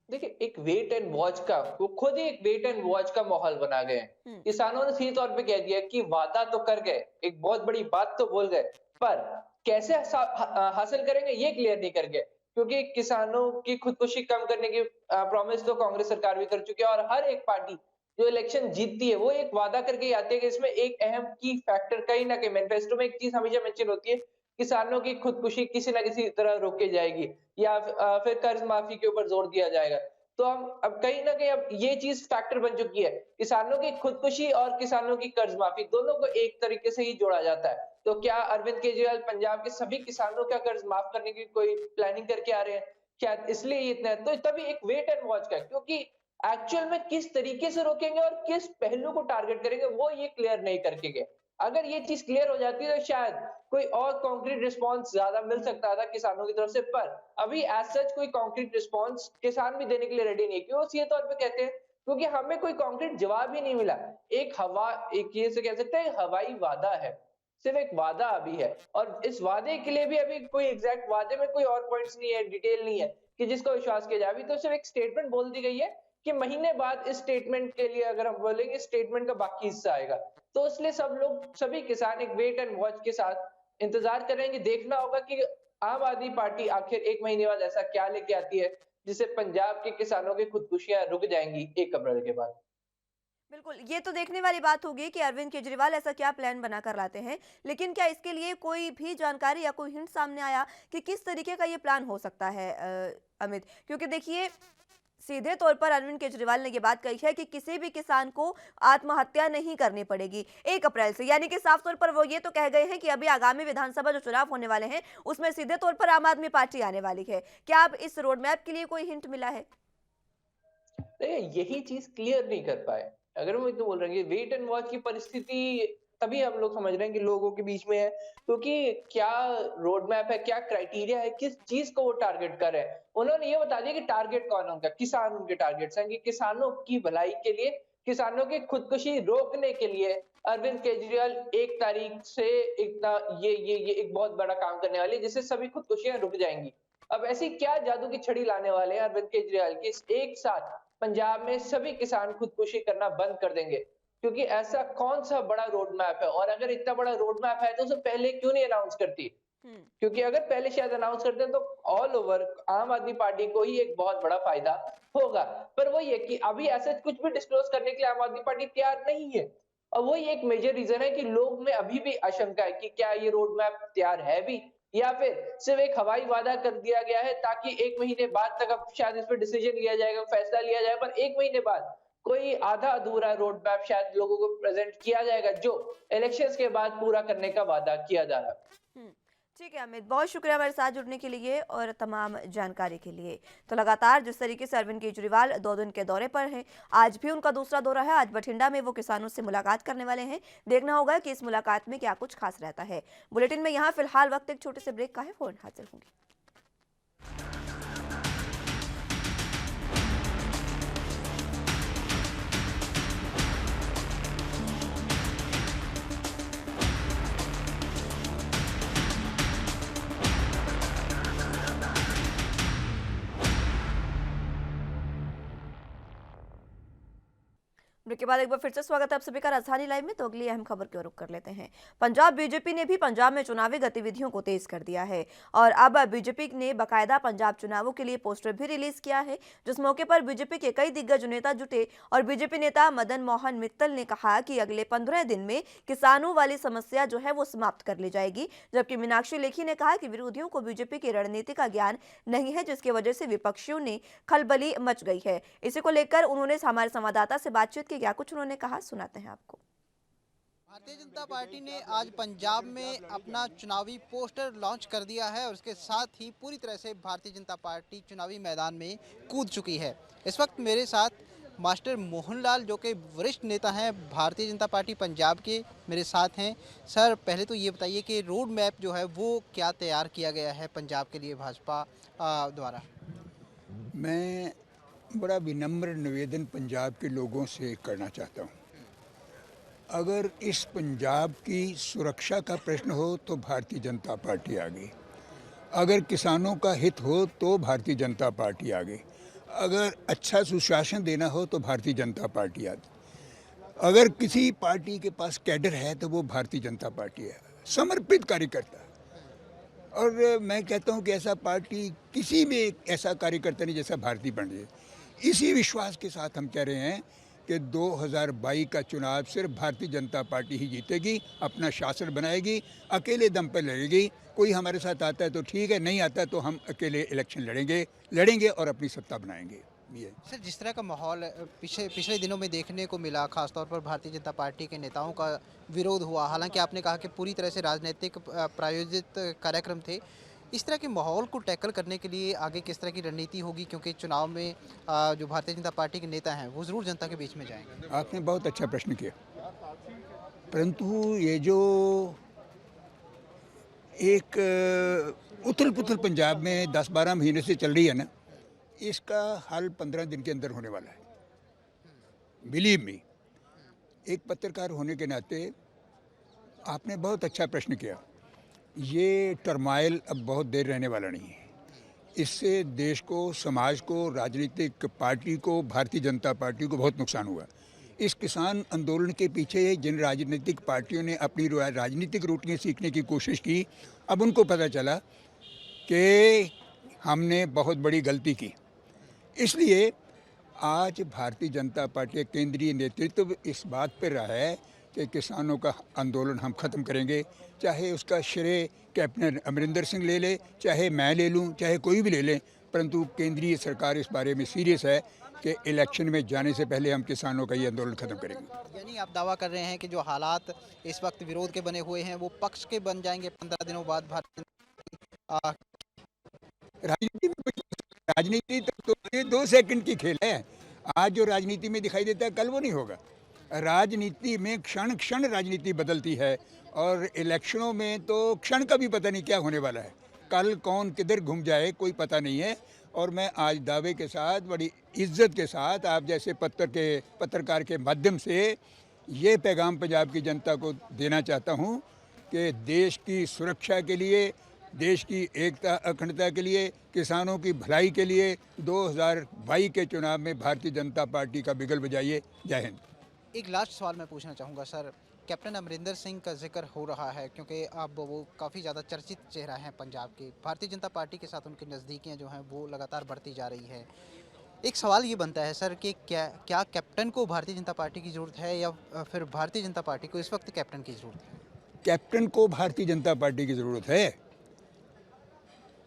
देखिए एक वेट एंड वॉच का, वो खुद ही एक वेट एंड वॉच का माहौल बना गए हैं। हम्म। किसानों ने सीधे तौर पे कह दिया कि वादा तो कर गए, एक बहुत बड़ी बात तो बोल गए, पर कैसे हासिल करेंगे ये क्लियर नहीं कर गए, क्योंकि किसानों की खुदकुशी कम करने की प्रॉमिस तो कांग्रेस सरकार भी कर चुकी है, और हर एक पार्टी जो इलेक्शन जीतती है वो एक वादा करके ही आती है कि इसमें एक अहम की फैक्टर कहीं ना कहीं मैनिफेस्टो में एक चीज हमेशा मेंशन होती है, किसानों की खुदकुशी किसी ना किसी तरह रोकी जाएगी, या फिर कर्ज माफी के ऊपर जोर दिया जाएगा। तो हम अब कहीं ना कहीं अब ये चीज फैक्टर बन चुकी है। किसानों की खुदकुशी और किसानों की कर्ज माफी दोनों को एक तरीके से ही जोड़ा जाता है। तो क्या अरविंद केजरीवाल पंजाब के सभी किसानों का कर्ज माफ करने की कोई प्लानिंग करके आ रहे हैं? क्या इसलिए ये इतना है? तो तभी एक वेट एंड वॉच का है, क्योंकि एक्चुअल में किस तरीके से रोकेंगे और किस पहलू को टारगेट करेंगे वो ये क्लियर नहीं करके गए। अगर ये चीज क्लियर हो जाती है तो शायद कोई और कॉन्क्रीट रिस्पॉन्स ज्यादा मिल सकता था किसानों की तरफ से, पर अभी एज सच कोई कॉन्क्रीट रिस्पॉन्स किसान भी देने के लिए रेडी नहीं है। क्यों सीधे तौर पे कहते हैं? क्योंकि हमें कोई कॉन्क्रीट जवाब ही नहीं मिला। एक ये से कह सकते हैं हवाई वादा है, सिर्फ एक वादा अभी है, और इस वादे के लिए भी अभी कोई एग्जैक्ट वादे में कोई और पॉइंट्स नहीं है, डिटेल नहीं है कि जिसको विश्वास किया जाए। अभी तो सिर्फ एक स्टेटमेंट बोल दी गई है कि महीने बाद इस स्टेटमेंट के लिए, अगर हम बोलेंगे, स्टेटमेंट का बाकी हिस्सा आएगा। तो इसलिए सब लोग, सभी किसान एक वेट एंड वॉच के साथ इंतजार करेंगे। देखना होगा कि आम आदमी पार्टी आखिर 1 महीने बाद ऐसा क्या लेके आती है जिससे पंजाब के किसानों की खुदकुशियां रुक जाएंगी 1 अप्रैल के बाद। बिल्कुल, ये तो देखने वाली बात होगी कि अरविंद केजरीवाल ऐसा क्या प्लान बनाकर लाते हैं। लेकिन क्या इसके लिए कोई भी जानकारी या कोई हिंट सामने आया कि किस तरीके का ये प्लान हो सकता है अमित? क्योंकि देखिए, सीधे तौर पर अरविंद केजरीवाल ने ये बात कही है कि किसी भी किसान को आत्महत्या नहीं करनी पड़ेगी 1 अप्रैल से। यानी कि साफ तौर पर वो ये तो कह गए हैं कि अभी आगामी विधानसभा जो चुनाव होने वाले हैं, उसमें सीधे तौर पर आम आदमी पार्टी आने वाली है। क्या अब इस रोड मैप के लिए कोई हिंट मिला है? यही चीज क्लियर नहीं कर पाए। अगर हम तो बोल रहे हैं वेट एंड वॉच की परिस्थिति, तभी हम लोग समझ रहे हैं कि लोगों के बीच में है, क्योंकि क्या रोड मैप है, क्या क्राइटेरिया है, किस चीज को वो टारगेट कर रहे हैं। उन्होंने ये बता दिया कि टारगेट कौन है उनका, किसान उनके टारगेट्स हैं, कि किसानों की भलाई के लिए, किसानों की खुदकुशी रोकने के लिए अरविंद केजरीवाल 1 तारीख से इतना ये एक बहुत बड़ा काम करने वाले हैं, जिससे सभी खुदकुशियां रुक जाएंगी। अब ऐसी क्या जादू की छड़ी लाने वाले हैं अरविंद केजरीवाल की, इस एक साथ पंजाब में सभी किसान खुदकुशी करना बंद कर देंगे? क्योंकि ऐसा कौन सा बड़ा रोड मैप है, और अगर इतना बड़ा रोड मैप है तो उसे पहले क्यों नहीं अनाउंस करती? क्योंकि अगर पहले शायद अनाउंस करते तो ऑल ओवर आम आदमी पार्टी को ही एक बहुत बड़ा फायदा होगा। पर वो ये कि अभी ऐसा कुछ भी डिस्क्लोज करने के लिए आम आदमी पार्टी तैयार नहीं है, और वही एक मेजर रीजन है कि लोग में अभी भी आशंका है कि क्या ये रोड मैप तैयार है भी, या फिर सिर्फ एक हवाई वादा कर दिया गया है ताकि 1 महीने बाद तक अब शायद इस पर डिसीजन लिया जाएगा, फैसला लिया जाए, पर 1 महीने बाद कोई आधा अधूरा रोड मैप शायद लोगों को प्रेजेंट किया जाएगा, जो इलेक्शंस के बाद पूरा करने का वादा किया जा रहा है। हम्म, ठीक है अमित, बहुत शुक्रिया हमारे साथ जुड़ने के लिए और तमाम जानकारी के लिए। तो लगातार जिस तरीके से अरविंद केजरीवाल 2 दिन के दौरे पर हैं, आज भी उनका दूसरा दौरा है। आज बठिंडा में वो किसानों से मुलाकात करने वाले हैं। देखना होगा कि इस मुलाकात में क्या कुछ खास रहता है। बुलेटिन में यहाँ फिलहाल वक्त एक छोटे से ब्रेक का है, फोन हाजिर होंगे। ब्रेक के बाद एक बार फिर से स्वागत है आप सभी का राजधानी लाइव में। तो अगली अहम खबर की ओर रुख कर लेते हैं। पंजाब बीजेपी ने भी पंजाब में चुनावी गतिविधियों को तेज कर दिया है और अब बीजेपी ने बकायदा पंजाब चुनावों के लिए पोस्टर भी रिलीज किया है, जिस मौके पर बीजेपी के कई दिग्गज नेता जुटे। और बीजेपी नेता मदन मोहन मित्तल ने कहा कि अगले 15 दिन में किसानों वाली समस्या जो है वो समाप्त कर ली जाएगी। जबकि मीनाक्षी लेखी ने कहा कि विरोधियों को बीजेपी की रणनीति का ज्ञान नहीं है, जिसकी वजह से विपक्षियों ने खलबली मच गई है। इसी को लेकर उन्होंने हमारे संवाददाता से बातचीत की, क्या कुछ उन्होंने कहा सुनाते हैं आपको। भारतीय जनता पार्टी ने आज पंजाब में अपना चुनावी पोस्टर लॉन्च कर दिया है और उसके साथ ही पूरी तरह से भारतीय जनता पार्टी चुनावी मैदान में कूद चुकी है। इस वक्त मेरे साथ मास्टर मोहनलाल, जो कि वरिष्ठ नेता हैं भारतीय जनता पार्टी पंजाब के, मेरे साथ हैं। सर, पहले तो ये बताइए कि रोड मैप जो है वो क्या तैयार किया गया है पंजाब के लिए भाजपा द्वारा? मैं बड़ा विनम्र निवेदन पंजाब के लोगों से करना चाहता हूँ। अगर इस पंजाब की सुरक्षा का प्रश्न हो तो भारतीय जनता पार्टी आगे, अगर किसानों का हित हो तो भारतीय जनता पार्टी आगे, अगर अच्छा सुशासन देना हो तो भारतीय जनता पार्टी आगे, अगर किसी पार्टी के पास कैडर है तो वो भारतीय जनता पार्टी है, समर्पित कार्यकर्ता। और मैं कहता हूँ कि ऐसा पार्टी किसी में ऐसा कार्यकर्ता नहीं जैसा भारतीय बन जाए। इसी विश्वास के साथ हम कह रहे हैं कि 2022 का चुनाव सिर्फ भारतीय जनता पार्टी ही जीतेगी, अपना शासन बनाएगी, अकेले दम पर लड़ेगी। कोई हमारे साथ आता है तो ठीक है, नहीं आता तो हम अकेले इलेक्शन लड़ेंगे और अपनी सत्ता बनाएंगे। भी है। सर, जिस तरह का माहौल पिछले दिनों में देखने को मिला, खासतौर पर भारतीय जनता पार्टी के नेताओं का विरोध हुआ, हालांकि आपने कहा कि पूरी तरह से राजनीतिक प्रायोजित कार्यक्रम थे। इस तरह के माहौल को टैकल करने के लिए आगे किस तरह की रणनीति होगी, क्योंकि चुनाव में जो भारतीय जनता पार्टी के नेता हैं वो ज़रूर जनता के बीच में जाएंगे। आपने बहुत अच्छा प्रश्न किया, परंतु ये जो एक उथल पुथल पंजाब में 10-12 महीने से चल रही है ना, इसका हल 15 दिन के अंदर होने वाला है। बिलीव मी, एक पत्रकार होने के नाते आपने बहुत अच्छा प्रश्न किया। ये टर्माइल अब बहुत देर रहने वाला नहीं है। इससे देश को, समाज को, राजनीतिक पार्टी को, भारतीय जनता पार्टी को बहुत नुकसान हुआ। इस किसान आंदोलन के पीछे जिन राजनीतिक पार्टियों ने अपनी राजनीतिक रोटियां सीखने की कोशिश की, अब उनको पता चला कि हमने बहुत बड़ी गलती की। इसलिए आज भारतीय जनता पार्टी का केंद्रीय नेतृत्व इस बात पर रहा है कि किसानों का आंदोलन हम ख़त्म करेंगे, चाहे उसका श्रेय कैप्टन अमरिंदर सिंह ले ले, चाहे मैं ले लूं, चाहे कोई भी ले ले, परंतु केंद्रीय सरकार इस बारे में सीरियस है कि इलेक्शन में जाने से पहले हम किसानों का ये आंदोलन ख़त्म करेंगे। यानी आप दावा कर रहे हैं कि जो हालात इस वक्त विरोध के बने हुए हैं वो पक्ष के बन जाएंगे 15 दिनों बाद भारतीय राजनीति में राजनीति तो ये 2 सेकंड की खेल है। आज जो राजनीति में दिखाई देता है कल वो नहीं होगा। राजनीति में क्षण क्षण राजनीति बदलती है और इलेक्शनों में तो क्षण का भी पता नहीं क्या होने वाला है। कल कौन किधर घूम जाए कोई पता नहीं है। और मैं आज दावे के साथ, बड़ी इज्जत के साथ आप जैसे पत्रकार के माध्यम से ये पैगाम पंजाब की जनता को देना चाहता हूँ कि देश की सुरक्षा के लिए, देश की एकता अखंडता के लिए, किसानों की भलाई के लिए 2022 के चुनाव में भारतीय जनता पार्टी का बिगल बजाइए। जय हिंद। एक लास्ट सवाल मैं पूछना चाहूँगा सर, कैप्टन अमरिंदर सिंह का जिक्र हो रहा है क्योंकि अब वो काफ़ी ज़्यादा चर्चित चेहरा हैं पंजाब के। भारतीय जनता पार्टी के साथ उनकी नज़दीकियाँ जो हैं वो लगातार बढ़ती जा रही है। एक सवाल ये बनता है सर कि क्या कैप्टन को भारतीय जनता पार्टी की ज़रूरत है या फिर भारतीय जनता पार्टी को इस वक्त कैप्टन की ज़रूरत है? कैप्टन को भारतीय जनता पार्टी की ज़रूरत है।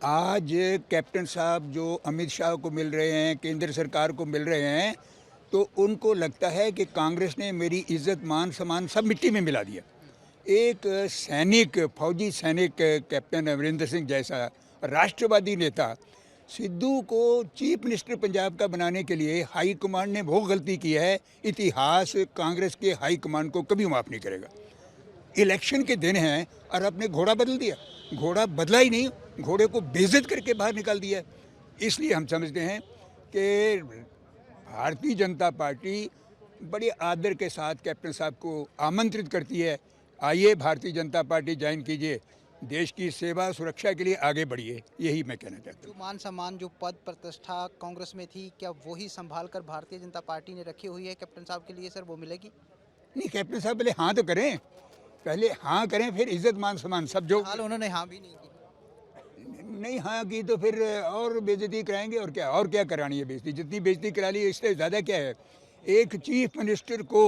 आज कैप्टन साहब जो अमित शाह को मिल रहे हैं, केंद्र सरकार को मिल रहे हैं, तो उनको लगता है कि कांग्रेस ने मेरी इज्जत, मान सम्मान सब मिट्टी में मिला दिया। एक सैनिक, फौजी सैनिक कैप्टन अमरिंदर सिंह जैसा राष्ट्रवादी नेता सिद्धू को चीफ मिनिस्टर पंजाब का बनाने के लिए हाई कमांड ने वो गलती की है, इतिहास कांग्रेस के हाई कमांड को कभी माफ़ नहीं करेगा। इलेक्शन के दिन हैं और आपने घोड़ा बदल दिया। घोड़ा बदला ही नहीं, घोड़े को बेइज्जत करके बाहर निकाल दिया। इसलिए हम समझते हैं कि भारतीय जनता पार्टी बड़े आदर के साथ कैप्टन साहब को आमंत्रित करती है, आइए भारतीय जनता पार्टी ज्वाइन कीजिए, देश की सेवा सुरक्षा के लिए आगे बढ़िए। यही मैं कहना चाहता हूँ। जो मान सम्मान, जो पद प्रतिष्ठा कांग्रेस में थी, क्या वही संभाल कर भारतीय जनता पार्टी ने रखी हुई है कैप्टन साहब के लिए सर, वो मिलेगी? नहीं, कैप्टन साहब पहले हाँ तो करें, पहले हाँ करें, फिर इज्जत मान सम्मान सब जो हाल उन्होंने हाँ भी नहीं की। नहीं हाँ की तो फिर और बेइज्जती कराएंगे। और क्या करानी है बेइज्जती? जितनी बेइज्जती करा ली इससे ज़्यादा क्या है। एक चीफ मिनिस्टर को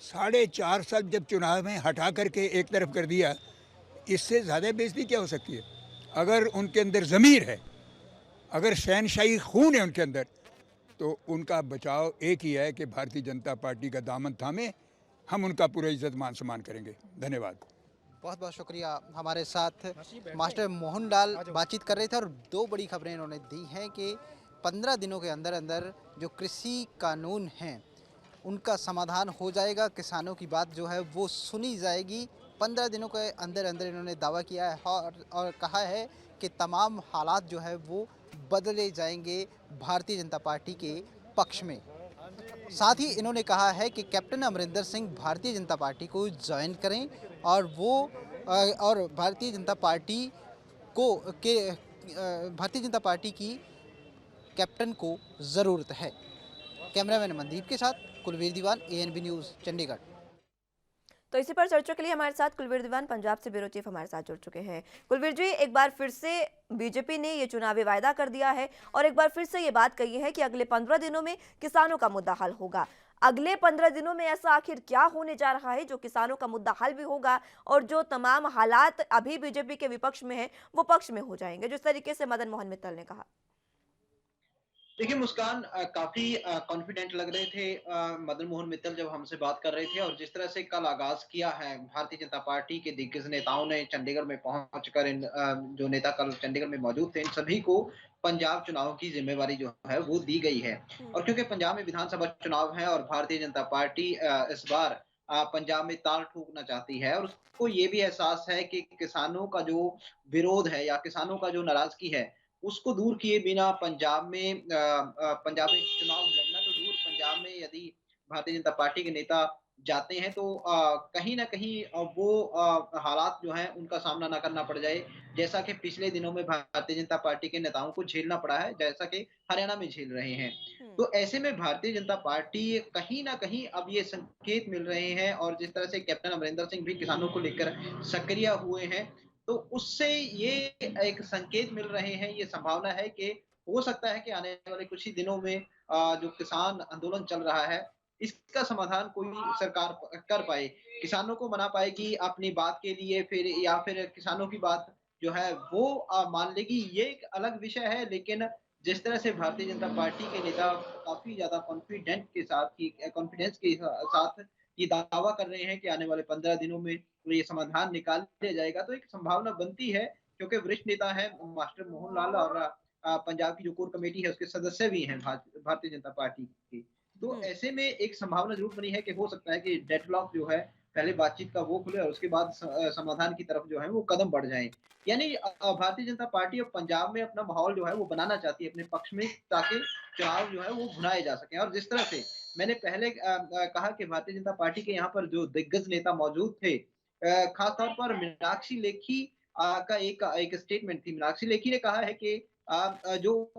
4.5 साल जब चुनाव में हटा करके एक तरफ कर दिया, इससे ज़्यादा बेइज्जती क्या हो सकती है? अगर उनके अंदर ज़मीर है, अगर शहनशाही खून है उनके अंदर, तो उनका बचाव एक ही है कि भारतीय जनता पार्टी का दामन थामे, हम उनका पूरा इज्जत मान सम्मान करेंगे। धन्यवाद। बहुत बहुत शुक्रिया। हमारे साथ मास्टर मोहन लाल बातचीत कर रहे थे और 2 बड़ी खबरें इन्होंने दी हैं कि 15 दिनों के अंदर अंदर जो कृषि कानून हैं उनका समाधान हो जाएगा, किसानों की बात जो है वो सुनी जाएगी। 15 दिनों के अंदर अंदर इन्होंने दावा किया है और कहा है कि तमाम हालात जो है वो बदले जाएंगे भारतीय जनता पार्टी के पक्ष में। साथ ही इन्होंने कहा है कि कैप्टन अमरिंदर सिंह भारतीय जनता पार्टी को ज्वाइन करें और भारतीय जनता पार्टी की कैप्टन को ज़रूरत है। कैमरामैन मनदीप के साथ कुलवीर दीवान, ANB न्यूज़, चंडीगढ़। तो इसी पर चर्चा के लिए हमारे साथ कुलवीर दीवान पंजाब से ब्यूरो चीफ हमारे साथ जुड़ चुके हैं। कुलवीर जी, एक बार फिर से बीजेपी ने ये चुनावी वायदा कर दिया है और एक बार फिर से ये बात कही है कि अगले 15 दिनों में किसानों का मुद्दा हल होगा। अगले 15 दिनों में ऐसा आखिर क्या होने जा रहा है जो किसानों का मुद्दा हल भी होगा और जो तमाम हालात अभी बीजेपी के विपक्ष में है वो पक्ष में हो जाएंगे, जिस तरीके से मदन मोहन मित्तल ने कहा? देखिए मुस्कान काफ़ी कॉन्फिडेंट लग रहे थे मदन मोहन मित्तल जब हमसे बात कर रहे थे और जिस तरह से कल आगाज़ किया है भारतीय जनता पार्टी के दिग्गज नेताओं ने चंडीगढ़ में पहुंचकर जो नेता कल चंडीगढ़ में मौजूद थे इन सभी को पंजाब चुनाव की ज़िम्मेवारी जो है वो दी गई है। हुँ, और क्योंकि पंजाब में विधानसभा चुनाव है और भारतीय जनता पार्टी इस बार पंजाब में ताल ठोकना चाहती है और उसको ये भी एहसास है कि किसानों का जो विरोध है या किसानों का जो नाराज़गी है उसको दूर किए बिना पंजाब में चुनाव लड़ना तो दूर, पंजाब में यदि भारतीय जनता पार्टी के नेता जाते हैं तो कहीं न कहीं वो हालात जो हैं उनका सामना ना करना पड़ जाए, जैसा कि पिछले दिनों में भारतीय जनता पार्टी के नेताओं को झेलना पड़ा है, जैसा कि हरियाणा में झेल रहे हैं। हुँ, तो ऐसे में भारतीय जनता पार्टी कहीं न कहीं अब ये संकेत मिल रहे हैं और जिस तरह से कैप्टन अमरिंदर सिंह भी किसानों को लेकर सक्रिय हुए हैं, तो उससे ये एक संकेत मिल रहे हैं, ये संभावना है कि हो सकता है कि आने वाले कुछ ही दिनों में जो किसान आंदोलन चल रहा है, इसका समाधान कोई सरकार कर पाए। किसानों को मना पाएगी अपनी बात के लिए फिर या फिर किसानों की बात जो है वो मान लेगी, ये एक अलग विषय है। लेकिन जिस तरह से भारतीय जनता पार्टी के नेता काफ़ी ज़्यादा कॉन्फिडेंस के साथ ये दावा कर रहे हैं कि आने वाले 15 दिनों में ये समाधान निकाल लिया जाएगा, तो एक संभावना बनती है क्योंकि वरिष्ठ नेता हैं मास्टर मोहन लाल और पंजाब की जो कोर कमेटी है उसके सदस्य भी हैं भारतीय जनता पार्टी के। तो हुँ। ऐसे में एक संभावना ज़रूर बनी है कि हो सकता है कि डेडलॉक जो है पहले बातचीत का वो खुले और उसके बाद समाधान की तरफ जो है वो कदम बढ़ जाएँ। यानी भारतीय जनता पार्टी अब पंजाब में अपना माहौल जो है वो बनाना चाहती है अपने पक्ष में ताकि चुनाव जो है वो भुनाए जा सकें और जिस तरह से मैंने पहले कहा कि भारतीय जनता पार्टी के यहाँ पर जो दिग्गज नेता मौजूद थे खास तौर पर मीनाक्षी लेखी का एक स्टेटमेंट थी। मीनाक्षी लेखी ने कहा है कि जो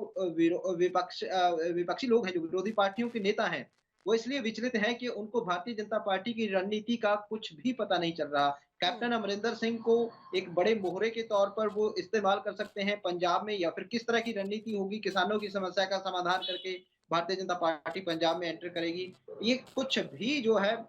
विपक्षी लोग हैं, जो विरोधी पार्टियों के नेता हैं, वो इसलिए विचलित हैं कि उनको भारतीय जनता पार्टी की रणनीति का कुछ भी पता नहीं चल रहा। हुँ, कैप्टन अमरिंदर सिंह को एक बड़े मोहरे के तौर पर वो इस्तेमाल कर सकते हैं पंजाब में या फिर किस तरह की रणनीति होगी किसानों की समस्या का समाधान करके भारतीय जनता पार्टी पंजाब में एंटर करेगी। ये कुछ भी जो है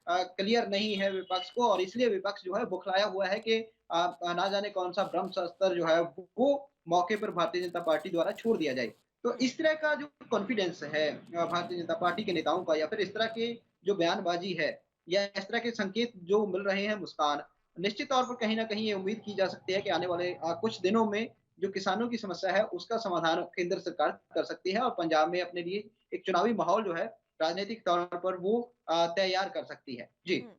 क्लियर नहीं है विपक्ष को और इसलिए विपक्ष जो है बौखलाया हुआ है कि ना जाने कौन-सा ब्रह्मास्त्र जो है वो मौके पर भारतीय जनता पार्टी द्वारा छोड़ दिया जाए। तो हुँ। इस तरह का जो कॉन्फिडेंस है भारतीय जनता पार्टी के नेताओं का या फिर इस तरह के जो बयानबाज़ी है या इस तरह के संकेत जो मिल रहे हैं मुस्कान, निश्चित तौर पर कहीं न कहीं ये उम्मीद की जा सकती है कि आने वाले कुछ दिनों में जो किसानों की समस्या है उसका समाधान केंद्र सरकार कर सकती है और पंजाब में अपने लिए एक चुनावी माहौल जो है राजनीतिक तौर पर वो तैयार कर सकती है। जी। हुँ।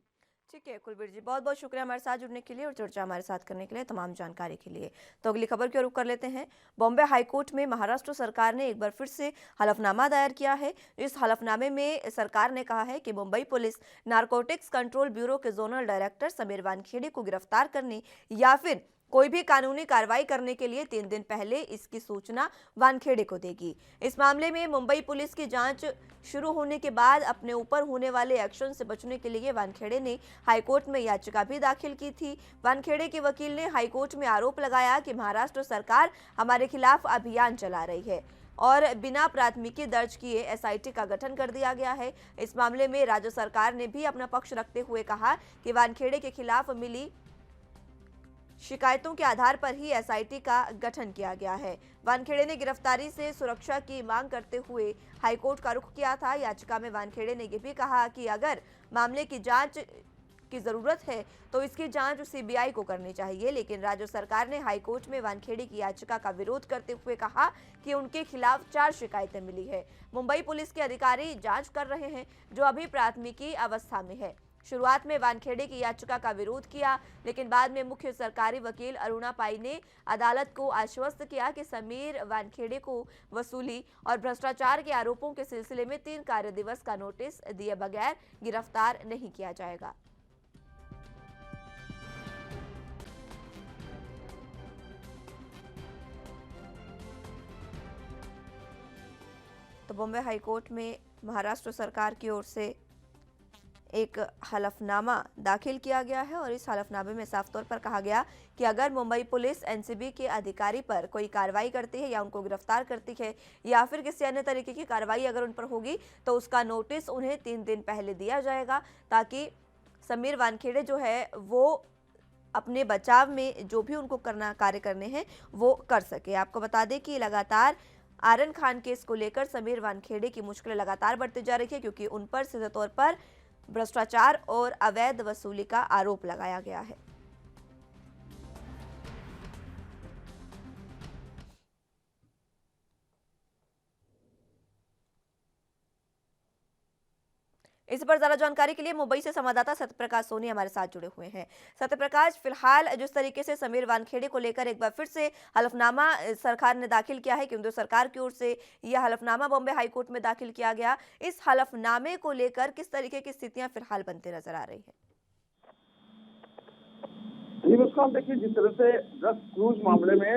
ठीक है, कुलबीर जी, बहुत-बहुत शुक्रिया हमारे साथ जुड़ने के लिए और चर्चा हमारे साथ करने के लिए, तमाम जानकारी के लिए। तो अगली खबर की ओर रुख कर लेते हैं। बॉम्बे हाई कोर्ट में महाराष्ट्र सरकार ने एक बार फिर से हलफनामा दायर किया है। इस हलफनामे में सरकार ने कहा है कि Mumbai police narcotics control bureau के जोनल डायरेक्टर समीर वानखेड़े को गिरफ्तार करने या फिर कोई भी कानूनी कार्रवाई करने के लिए 3 दिन पहले इसकी सूचना वानखेड़े को देगी। इस मामले में मुंबई पुलिस की जांच शुरू होने के बाद अपने ऊपर होने वाले एक्शन से बचने के लिए वानखेड़े ने हाईकोर्ट में याचिका भी दाखिल की थी। वानखेड़े के वकील ने हाईकोर्ट में आरोप लगाया कि महाराष्ट्र सरकार हमारे खिलाफ अभियान चला रही है और बिना प्राथमिकी दर्ज किए एसआईटी का गठन कर दिया गया है। इस मामले में राज्य सरकार ने भी अपना पक्ष रखते हुए कहा कि वानखेड़े के खिलाफ मिली शिकायतों के आधार पर ही एसआईटी का गठन किया गया है। वानखेड़े ने गिरफ्तारी से सुरक्षा की मांग करते हुए हाईकोर्ट का रुख किया था। याचिका में वानखेड़े ने यह भी कहा कि अगर मामले की जांच की जरूरत है तो इसकी जांच सीबीआई को करनी चाहिए, लेकिन राज्य सरकार ने हाईकोर्ट में वानखेड़े की याचिका का विरोध करते हुए कहा कि उनके खिलाफ 4 शिकायतें मिली है। मुंबई पुलिस के अधिकारी जांच कर रहे हैं, जो अभी प्राथमिकी अवस्था में है। शुरुआत में वानखेड़े की याचिका का विरोध किया, लेकिन बाद में मुख्य सरकारी वकील अरुणा पाई ने अदालत को आश्वस्त किया कि समीर वानखेड़े को वसूली और भ्रष्टाचार के आरोपों के सिलसिले में 3 कार्य दिवस का नोटिस दिए बगैर गिरफ्तार नहीं किया जाएगा। तो बॉम्बे हाईकोर्ट में महाराष्ट्र सरकार की ओर से एक हलफनामा दाखिल किया गया है और इस हलफनामे में साफ तौर पर कहा गया कि अगर मुंबई पुलिस एनसीबी के अधिकारी पर कोई कार्रवाई करती है या उनको गिरफ्तार करती है या फिर किसी अन्य तरीके की कार्रवाई अगर उन पर होगी तो उसका नोटिस उन्हें 3 दिन पहले दिया जाएगा, ताकि समीर वानखेड़े जो है वो अपने बचाव में जो भी उनको कार्य करने हैं वो कर सके। आपको बता दें कि लगातार आर्यन खान केस को लेकर समीर वानखेड़े की मुश्किलें लगातार बढ़ती जा रही है, क्योंकि उन पर सीधे तौर पर भ्रष्टाचार और अवैध वसूली का आरोप लगाया गया है। इस पर ज्यादा जानकारी के लिए मुंबई से संवाददाता सत्यप्रकाश सोनी हमारे साथ जुड़े हुए हैं। सत्यप्रकाश, फिलहाल जिस तरीके से समीर वानखेड़े को लेकर एक बार फिर से हलफनामा सरकार ने दाखिल किया है, केंद्र सरकार की ओर से यह हलफनामा बॉम्बे हाईकोर्ट में दाखिल किया गया, इस हलफनामे को लेकर किस तरीके की स्थितियां फिलहाल बनती नजर आ रही है? जी मुस्कान, देखिए जिस तरह से ड्रग्स क्रूज मामले में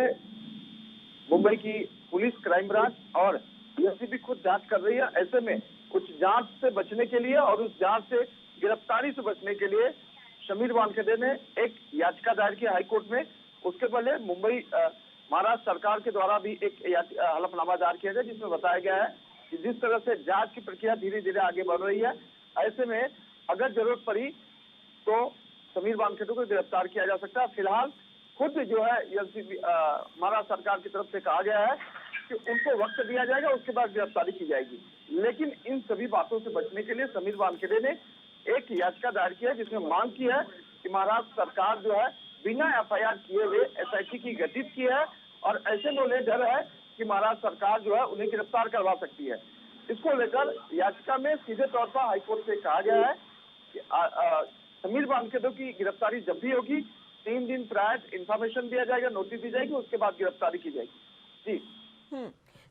मुंबई की पुलिस, क्राइम ब्रांच और एसीबी खुद जांच कर रही है, ऐसे में कुछ जांच से बचने के लिए और उस जांच से गिरफ्तारी से बचने के लिए समीर वानखेड़े ने एक याचिका दायर की हाईकोर्ट में। उसके पहले मुंबई महाराष्ट्र सरकार के द्वारा भी एक हलफनामा दायर किया गया, जिसमें बताया गया है कि जिस तरह से जांच की प्रक्रिया धीरे धीरे आगे बढ़ रही है, ऐसे में अगर जरूरत पड़ी तो समीर वानखेड़े को गिरफ्तार किया जा सकता है। फिलहाल खुद जो है महाराष्ट्र सरकार की तरफ से कहा गया है कि उनको वक्त दिया जाएगा, उसके बाद गिरफ्तारी की जाएगी। लेकिन इन सभी बातों से बचने के लिए समीर वानखेड़े ने एक याचिका दायर की है, जिसमें मांग की है कि महाराष्ट्र सरकार जो है बिना एफआईआर किए हुए एसआईटी की गठित की है और ऐसे में उन्हें डर है कि महाराष्ट्र सरकार जो है उन्हें गिरफ्तार करवा सकती है। इसको लेकर याचिका में सीधे तौर पर हाईकोर्ट से कहा गया है कि समीर वानखेड़े की गिरफ्तारी जब भी होगी 3 दिन प्रायर इंफॉर्मेशन दिया जाएगा, नोटिस दी जाएगी, उसके बाद गिरफ्तारी की जाएगी। जी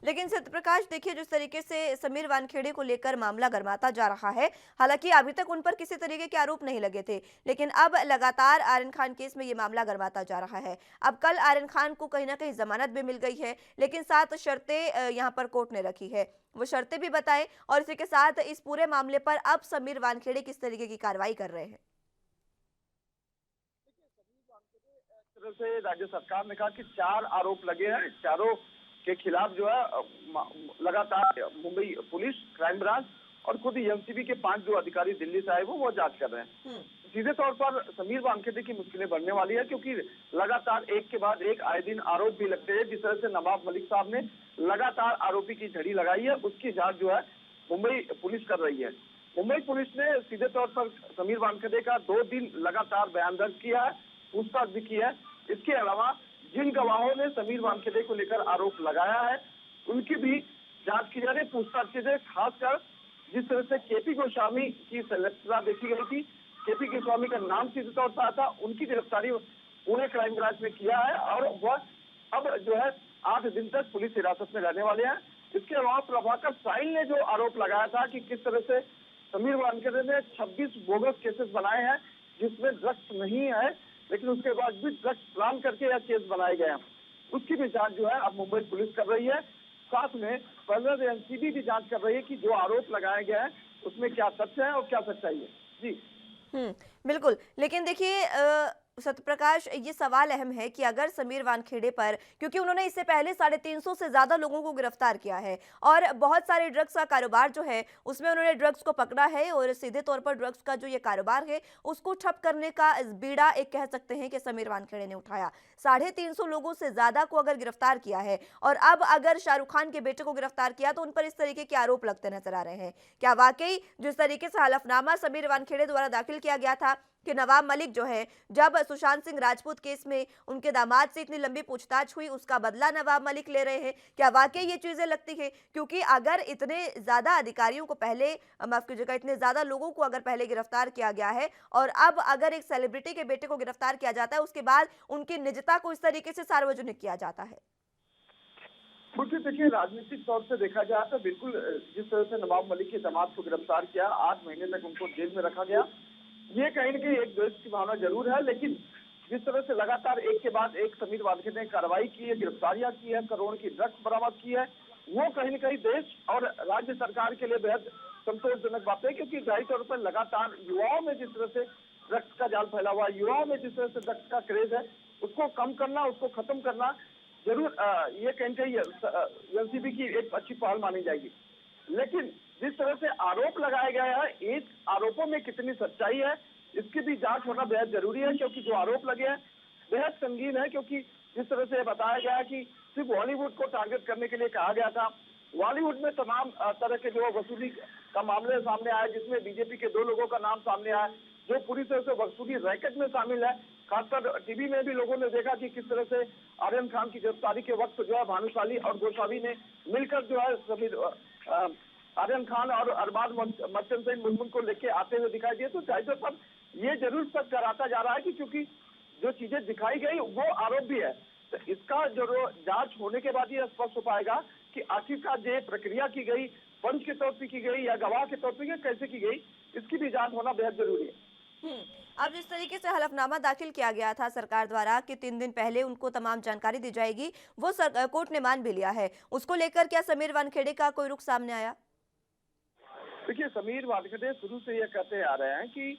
लेकिन सत्यप्रकाश, देखिए जिस तरीके से समीर वानखेड़े को लेकर मामला गरमाता जा रहा है, हालांकि अभी तक उन पर किसी तरीके के आरोप नहीं लगे थे, लेकिन अब लगातार आर्यन खान केस में ये मामला गरमाता जा रहा है। अब कल आर्यन खान को कहीं ना कहीं जमानत भी मिल गई है, लेकिन 7 शर्तें यहाँ पर कोर्ट ने रखी है, वो शर्तें भी बताएं और इसी के साथ इस पूरे मामले पर अब समीर वानखेड़े किस तरीके की कार्रवाई कर रहे हैं? से राज्य सरकार ने कहा कि 4 आरोप लगे हैं, चारों के खिलाफ जो है लगातार मुंबई पुलिस, क्राइम ब्रांच और खुद एमसीबी के 5 जो अधिकारी दिल्ली से आए वो जांच कर रहे हैं। सीधे तौर पर समीर वानखेड़े की मुश्किलें बढ़ने वाली है, क्योंकि लगातार एक के बाद एक आए दिन आरोप भी लगते हैं। जिस तरह से नवाब मलिक साहब ने लगातार आरोपी की झड़ी लगाई है, उसकी जांच जो है मुंबई पुलिस कर रही है। मुंबई पुलिस ने सीधे तौर पर समीर वानखेड़े का 2 दिन लगातार बयान दर्ज किया है, पूछताछ भी की है। इसके अलावा जिन गवाहों ने समीर वानखेड़े को लेकर आरोप लगाया है, उनकी भी जांच की जा रही है, पूछताछ की जा रही है। खासकर जिस तरह से केपी गोस्वामी की संलिप्तता देखी गई थी, केपी गोस्वामी का नाम सीधे तौर पर आता, उनकी गिरफ्तारी पुणे क्राइम ब्रांच में किया है और वह अब जो है 8 दिन तक पुलिस हिरासत में रहने वाले हैं। इसके अलावा प्रभाकर साइल ने जो आरोप लगाया था कि किस तरह से समीर वानखेड़े ने 26 बोगस केसेस बनाए हैं, जिसमें ड्रग्स नहीं है, लेकिन उसके बाद भी ड्रग्स प्लान करके यह केस बनाए गए हैं, उसकी भी जांच जो है अब मुंबई पुलिस कर रही है। साथ में 15 एनसीबी भी जांच कर रही है कि जो आरोप लगाए गए हैं उसमें क्या तथ्य है और क्या सच्चाई है। जी बिल्कुल, लेकिन देखिए सत्यप्रकाश, ये सवाल अहम है कि अगर समीर वानखेड़े पर, क्योंकि उन्होंने इससे पहले 350 से ज्यादा लोगों को गिरफ्तार किया है और बहुत सारे ड्रग्स का कारोबार जो है उसमें उन्होंने ड्रग्स को पकड़ा है और सीधे तौर पर ड्रग्स का जो ये कारोबार है उसको ठप करने का बीड़ा एक कह सकते हैं कि समीर वानखेड़े ने उठाया। 350 लोगों से ज्यादा को अगर गिरफ्तार किया है और अब अगर शाहरुख खान के बेटे को गिरफ्तार किया तो उन पर इस तरीके के आरोप लगते नजर आ रहे हैं। क्या वाकई जिस तरीके से हलफनामा समीर वानखेड़े द्वारा दाखिल किया गया था कि नवाब मलिक जो है, जब सुशांत सिंह राजपूत केस में उनके दामाद से इतनी लंबी पूछताछ हुई, उसका बदला नवाब मलिक ले रहे हैं, क्या वाकई ये चीजें लगती है? क्योंकि अगर इतने ज्यादा अधिकारियों को पहले, माफ कीजिएगा, इतने ज्यादा लोगों को अगर पहले गिरफ्तार किया गया है और अब अगर एक सेलिब्रिटी के बेटे को गिरफ्तार किया जाता है, उसके बाद उनकी निजता को इस तरीके से सार्वजनिक किया जाता है। क्योंकि देखिए राजनीतिक तौर से देखा जाए तो बिल्कुल जिस तरह से नवाब मलिक के दामाद को गिरफ्तार किया, 8 महीने तक उनको जेल में रखा गया, ये कहीं न कहीं एक देश की भावना जरूर है। लेकिन जिस तरह से लगातार एक के बाद एक समीर वानखेड़े ने कार्रवाई की है, गिरफ्तारियां की है, करोड़ की ड्रग्स बरामद की है, वो कहीं न कहीं देश और राज्य सरकार के लिए बेहद संतोषजनक बात है। क्योंकि जाहिर तौर पर लगातार युवाओं में जिस तरह से ड्रग्स का जाल फैला हुआ है, युवाओं में जिस तरह से ड्रग्स का क्रेज है, उसको कम करना, उसको खत्म करना जरूर ये कहीं कहीं एनसीबी की एक अच्छी पहल मानी जाएगी। लेकिन जिस तरह से आरोप लगाया गया है, एक आरोपों में कितनी सच्चाई है, इसकी भी जांच होना बेहद जरूरी है। क्योंकि जो आरोप लगे हैं बेहद संगीन है। क्योंकि जिस तरह से बताया गया है कि सिर्फ बॉलीवुड को टारगेट करने के लिए कहा गया था। बॉलीवुड में तमाम तरह के जो वसूली का मामले सामने आया, जिसमें बीजेपी के 2 लोगों का नाम सामने आया जो पूरी तरह से वसूली रैकेट में शामिल है। खासकर टीवी में भी लोगों ने देखा कि किस तरह से आर्यन खान की गिरफ्तारी के वक्त जो है भानुशाली और गोस्वामी ने मिलकर जो है समीर आर्यन खान और अरबाज मर्चेंट सिंह मुनमुन को लेके आते हुए दिखाई दिए। तो जाहिर पर ये जरूर सच कराता जा रहा है कि क्योंकि जो चीजें दिखाई गई वो आरोप भी है। तो इसका जो जांच होने के बाद ये स्पष्ट हो पाएगा कि आखिरकार जो प्रक्रिया की गई, पंच के तौर पर की गई या गवाह के तौर पर कैसे की गई, इसकी भी जांच होना बेहद जरूरी है। अब जिस तरीके से हलफनामा दाखिल किया गया था सरकार द्वारा कि 3 दिन पहले उनको तमाम जानकारी दी जाएगी, वो कोर्ट ने मान भी लिया है। उसको लेकर क्या समीर वानखेड़े का कोई रुख सामने आया? देखिए, समीर वानखेड़े शुरू से ये कहते आ रहे हैं कि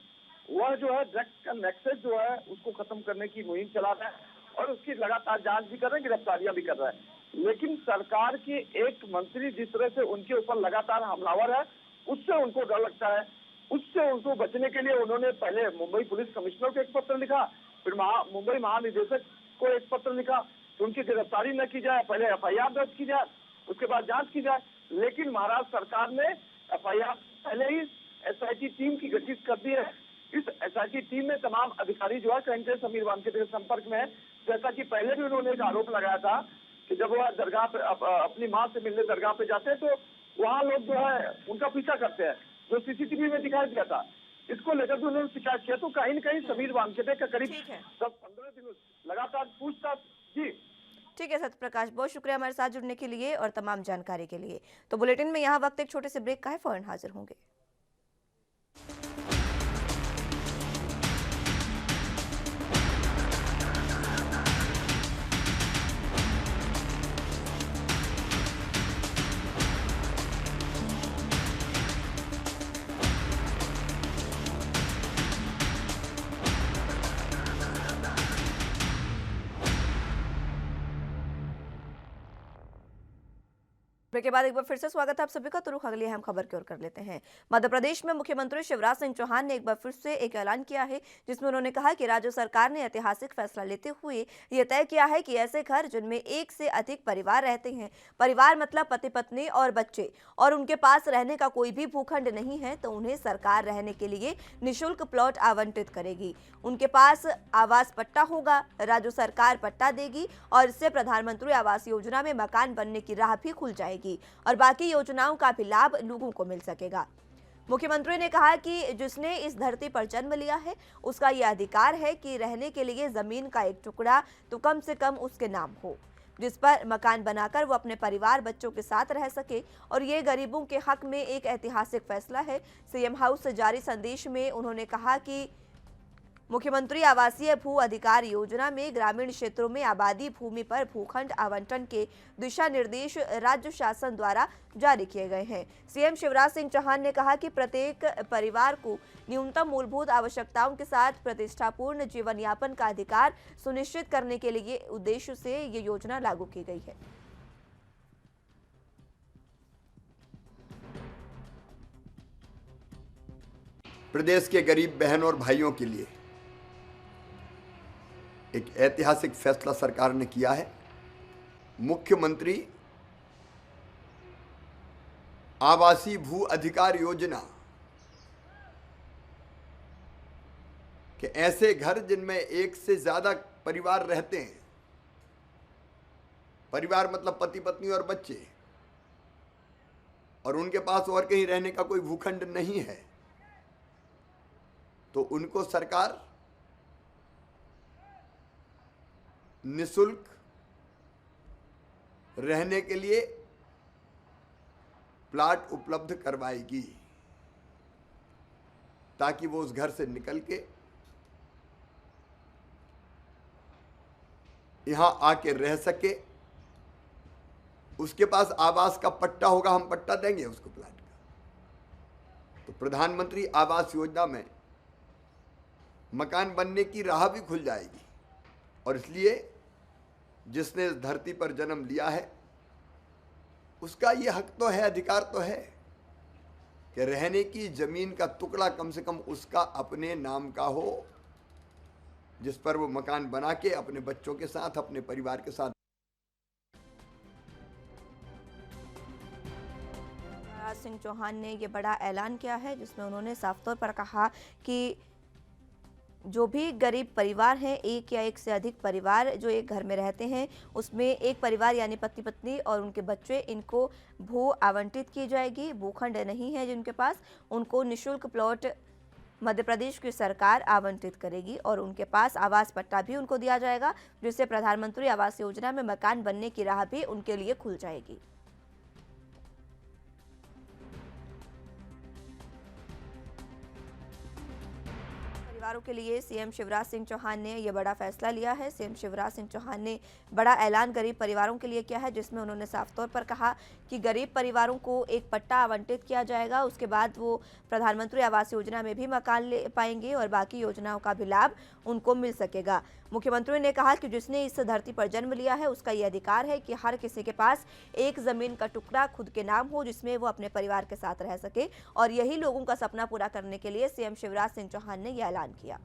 वह जो है ड्रग्स का नेक्सस जो है उसको खत्म करने की मुहिम चला रहा है और उसकी लगातार जांच भी कर रहे हैं, गिरफ्तारियां भी कर रहा है। लेकिन सरकार के एक मंत्री जिस तरह से उनके ऊपर लगातार हमलावर है, उससे उनको डर लगता है। उससे उनको बचने के लिए उन्होंने पहले मुंबई पुलिस कमिश्नर को एक पत्र लिखा, फिर मुंबई महानिदेशक को एक पत्र लिखा कि उनकी गिरफ्तारी न की जाए, पहले FIR दर्ज की जाए, उसके बाद जांच की जाए। लेकिन महाराष्ट्र सरकार ने FIR पहले ही SIT टीम की गठित कर दी है। इस SIT टीम में तमाम अधिकारी जो है कहीं से समीर वानखेड़े के संपर्क में है। जैसा कि पहले भी उन्होंने एक आरोप लगाया था कि जब वह दरगाह पे अपनी माँ से मिलने दरगाह पे जाते हैं तो वहाँ लोग जो है उनका पीछा करते हैं, जो CCTV में दिखाई दिया था। इसको लेकर भी उन्होंने शिकायत किया। तो कहीं न कहीं समीर वानखेड़े का करीब 10-15 दिन लगातार पूछताछ। जी ठीक है सत्य प्रकाश, बहुत शुक्रिया हमारे साथ जुड़ने के लिए और तमाम जानकारी के लिए। तो बुलेटिन में यहाँ वक्त एक छोटे से ब्रेक का है, फौरन हाजिर होंगे। ब्रेक के बाद एक बार फिर से स्वागत है आप सभी का। तो रुख अगली अहम खबर की ओर कर लेते हैं। मध्य प्रदेश में मुख्यमंत्री शिवराज सिंह चौहान ने एक बार फिर से एक ऐलान किया है, जिसमें उन्होंने कहा कि राज्य सरकार ने ऐतिहासिक फैसला लेते हुए यह तय किया है कि ऐसे घर जिनमें एक से अधिक परिवार रहते हैं, परिवार मतलब पति पत्नी और बच्चे, और उनके पास रहने का कोई भी भूखंड नहीं है, तो उन्हें सरकार रहने के लिए निःशुल्क प्लॉट आवंटित करेगी। उनके पास आवास पट्टा होगा, राज्य सरकार पट्टा देगी और इससे प्रधानमंत्री आवास योजना में मकान बनने की राह भी खुल जाएगी और बाकी योजनाओं का भी लाभ लोगों को मिल सकेगा। मुख्यमंत्री ने कहा कि जिसने इस धरती पर जन्म लिया है उसका यह अधिकार है कि रहने के लिए जमीन का एक टुकड़ा तो कम से कम उसके नाम हो, जिस पर मकान बनाकर वो अपने परिवार बच्चों के साथ रह सके, और ये गरीबों के हक में एक ऐतिहासिक फैसला है। सीएम हाउस से जारी संदेश में उन्होंने कहा कि मुख्यमंत्री आवासीय भू अधिकार योजना में ग्रामीण क्षेत्रों में आबादी भूमि पर भूखंड आवंटन के दिशा निर्देश राज्य शासन द्वारा जारी किए गए हैं। सीएम शिवराज सिंह चौहान ने कहा कि प्रत्येक परिवार को न्यूनतम मूलभूत आवश्यकताओं के साथ प्रतिष्ठापूर्ण जीवन यापन का अधिकार सुनिश्चित करने के लिए उद्देश्य से ये योजना लागू की गई है। प्रदेश के गरीब बहन और भाइयों के लिए एक ऐतिहासिक फैसला सरकार ने किया है। मुख्यमंत्री आवासीय भू अधिकार योजना के ऐसे घर जिनमें एक से ज्यादा परिवार रहते हैं, परिवार मतलब पति पत्नी और बच्चे, और उनके पास और कहीं रहने का कोई भूखंड नहीं है, तो उनको सरकार निःशुल्क रहने के लिए प्लाट उपलब्ध करवाएगी, ताकि वो उस घर से निकल के यहां आके रह सके। उसके पास आवास का पट्टा होगा, हम पट्टा देंगे उसको प्लाट का। तो प्रधानमंत्री आवास योजना में मकान बनने की राह भी खुल जाएगी, और इसलिए जिसने इस धरती पर जन्म लिया है उसका ये हक तो है, अधिकार तो है कि रहने की जमीन का टुकड़ा कम से कम उसका अपने नाम का हो, जिस पर वो मकान बना के अपने बच्चों के साथ, अपने परिवार के साथ। शिवराज सिंह चौहान ने ये बड़ा ऐलान किया है, जिसमें उन्होंने साफ तौर पर कहा कि जो भी गरीब परिवार हैं, एक या एक से अधिक परिवार जो एक घर में रहते हैं, उसमें एक परिवार यानी पति पत्नी और उनके बच्चे, इनको भू आवंटित की जाएगी। भूखंड नहीं है जिनके पास, उनको निःशुल्क प्लॉट मध्य प्रदेश की सरकार आवंटित करेगी और उनके पास आवास पट्टा भी उनको दिया जाएगा, जिससे प्रधानमंत्री आवास योजना में मकान बनने की राह भी उनके लिए खुल जाएगी। परिवारों के लिए सीएम शिवराज सिंह चौहान ने यह बड़ा फैसला लिया है। सीएम शिवराज सिंह चौहान ने बड़ा ऐलान गरीब परिवारों के लिए किया है, जिसमें उन्होंने साफ तौर पर कहा कि गरीब परिवारों को एक पट्टा आवंटित किया जाएगा, उसके बाद वो प्रधानमंत्री आवास योजना में भी मकान ले पाएंगे और बाकी योजनाओं का भी लाभ उनको मिल सकेगा। मुख्यमंत्री ने कहा कि जिसने इस धरती पर जन्म लिया है, उसका ये अधिकार है कि हर किसी के पास एक जमीन का टुकड़ा खुद के नाम हो, जिसमें वो अपने परिवार के साथ रह सके, और यही लोगों का सपना पूरा करने के लिए सीएम शिवराज सिंह चौहान ने यह ऐलान किया।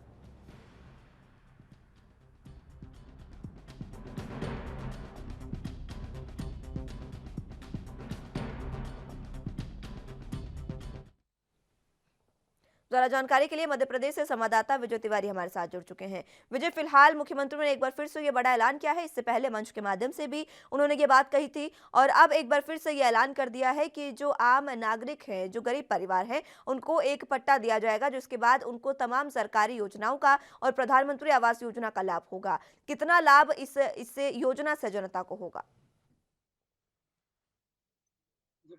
ज्यादा जानकारी के लिए मध्य प्रदेश से संवाददाता विजय तिवारी हमारे साथ जुड़ चुके हैं। विजय, फिलहाल मुख्यमंत्री ने एक बार फिर से ये बड़ा ऐलान किया है। इससे पहले मंच के माध्यम से भी उन्होंने ये बात कही थी और अब एक बार फिर से ये ऐलान कर दिया है कि जो आम नागरिक हैं, जो गरीब परिवार हैं, उनको एक पट्टा दिया जाएगा, जिसके बाद उनको तमाम सरकारी योजनाओं का और प्रधानमंत्री आवास योजना का लाभ होगा। कितना लाभ इससे योजना से जनता को होगा?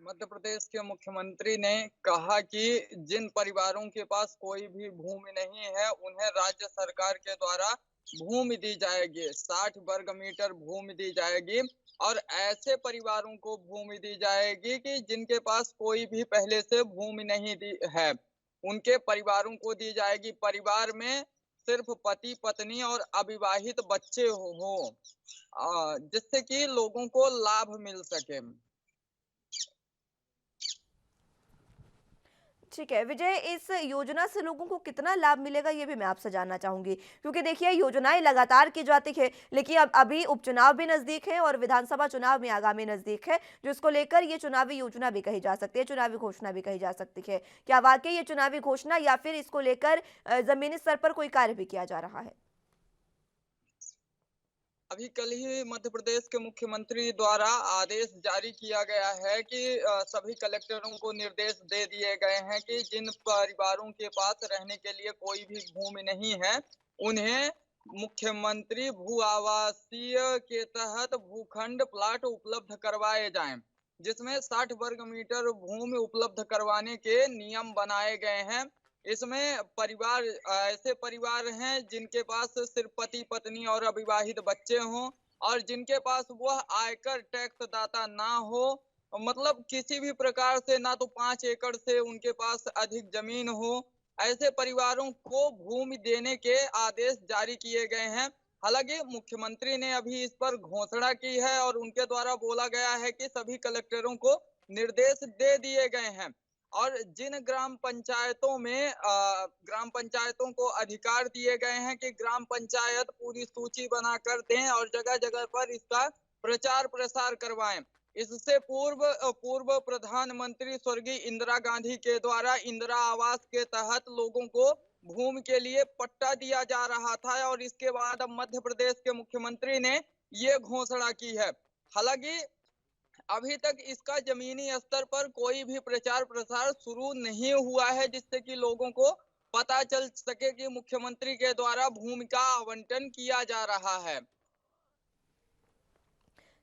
मध्य प्रदेश के मुख्यमंत्री ने कहा कि जिन परिवारों के पास कोई भी भूमि नहीं है, उन्हें राज्य सरकार के द्वारा भूमि दी जाएगी, 60 वर्ग मीटर भूमि दी जाएगी। और ऐसे परिवारों को भूमि दी जाएगी कि जिनके पास कोई भी पहले से भूमि नहीं दी है, उनके परिवारों को दी जाएगी। परिवार में सिर्फ पति पत्नी और अविवाहित बच्चे हो, जिससे कि लोगों को लाभ मिल सके। ठीक है विजय, इस योजना से लोगों को कितना लाभ मिलेगा ये भी मैं आपसे जानना चाहूंगी, क्योंकि देखिए योजनाएं लगातार की जाती है, लेकिन अब अभी उपचुनाव भी नजदीक है और विधानसभा चुनाव में आगामी नजदीक है, जिसको लेकर ये चुनावी योजना भी कही जा सकती है, चुनावी घोषणा भी कही जा सकती है। क्या वाकई ये चुनावी घोषणा या फिर इसको लेकर जमीनी स्तर पर कोई कार्य भी किया जा रहा है? अभी कल ही मध्य प्रदेश के मुख्यमंत्री द्वारा आदेश जारी किया गया है कि सभी कलेक्टरों को निर्देश दे दिए गए हैं कि जिन परिवारों के पास रहने के लिए कोई भी भूमि नहीं है, उन्हें मुख्यमंत्री भू आवासीय के तहत भूखंड प्लाट उपलब्ध करवाए जाएं, जिसमें 60 वर्ग मीटर भूमि उपलब्ध करवाने के नियम बनाए गए हैं। इसमें परिवार, ऐसे परिवार हैं जिनके पास सिर्फ पति पत्नी और अविवाहित बच्चे हों और जिनके पास वह आयकर टैक्स दाता ना हो, मतलब किसी भी प्रकार से, ना तो 5 एकड़ से उनके पास अधिक जमीन हो, ऐसे परिवारों को भूमि देने के आदेश जारी किए गए हैं। हालांकि मुख्यमंत्री ने अभी इस पर घोषणा की है और उनके द्वारा बोला गया है कि सभी कलेक्टरों को निर्देश दे दिए गए हैं और जिन ग्राम पंचायतों में ग्राम पंचायतों को अधिकार दिए गए हैं कि ग्राम पंचायत पूरी सूची बनाकर दें और जगह जगह पर इसका प्रचार प्रसार करवाएं। इससे पूर्व प्रधानमंत्री स्वर्गीय इंदिरा गांधी के द्वारा इंदिरा आवास के तहत लोगों को भूमि के लिए पट्टा दिया जा रहा था और इसके बाद अब मध्य प्रदेश के मुख्यमंत्री ने ये घोषणा की है। हालांकि अभी तक इसका जमीनी स्तर पर कोई भी प्रचार प्रसार शुरू नहीं हुआ है, जिससे कि लोगों को पता चल सके कि मुख्यमंत्री के द्वारा भूमि का आवंटन किया जा रहा है।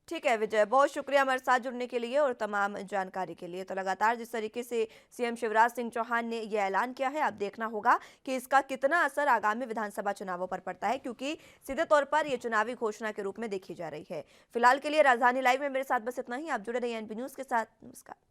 ठीक है विजय, बहुत शुक्रिया हमारे साथ जुड़ने के लिए और तमाम जानकारी के लिए। तो लगातार जिस तरीके से सीएम शिवराज सिंह चौहान ने यह ऐलान किया है, अब देखना होगा कि इसका कितना असर आगामी विधानसभा चुनावों पर पड़ता है, क्योंकि सीधे तौर पर यह चुनावी घोषणा के रूप में देखी जा रही है। फिलहाल के लिए राजधानी लाइव में मेरे साथ बस इतना ही। आप जुड़े रहिए एनपी न्यूज के साथ। नमस्कार।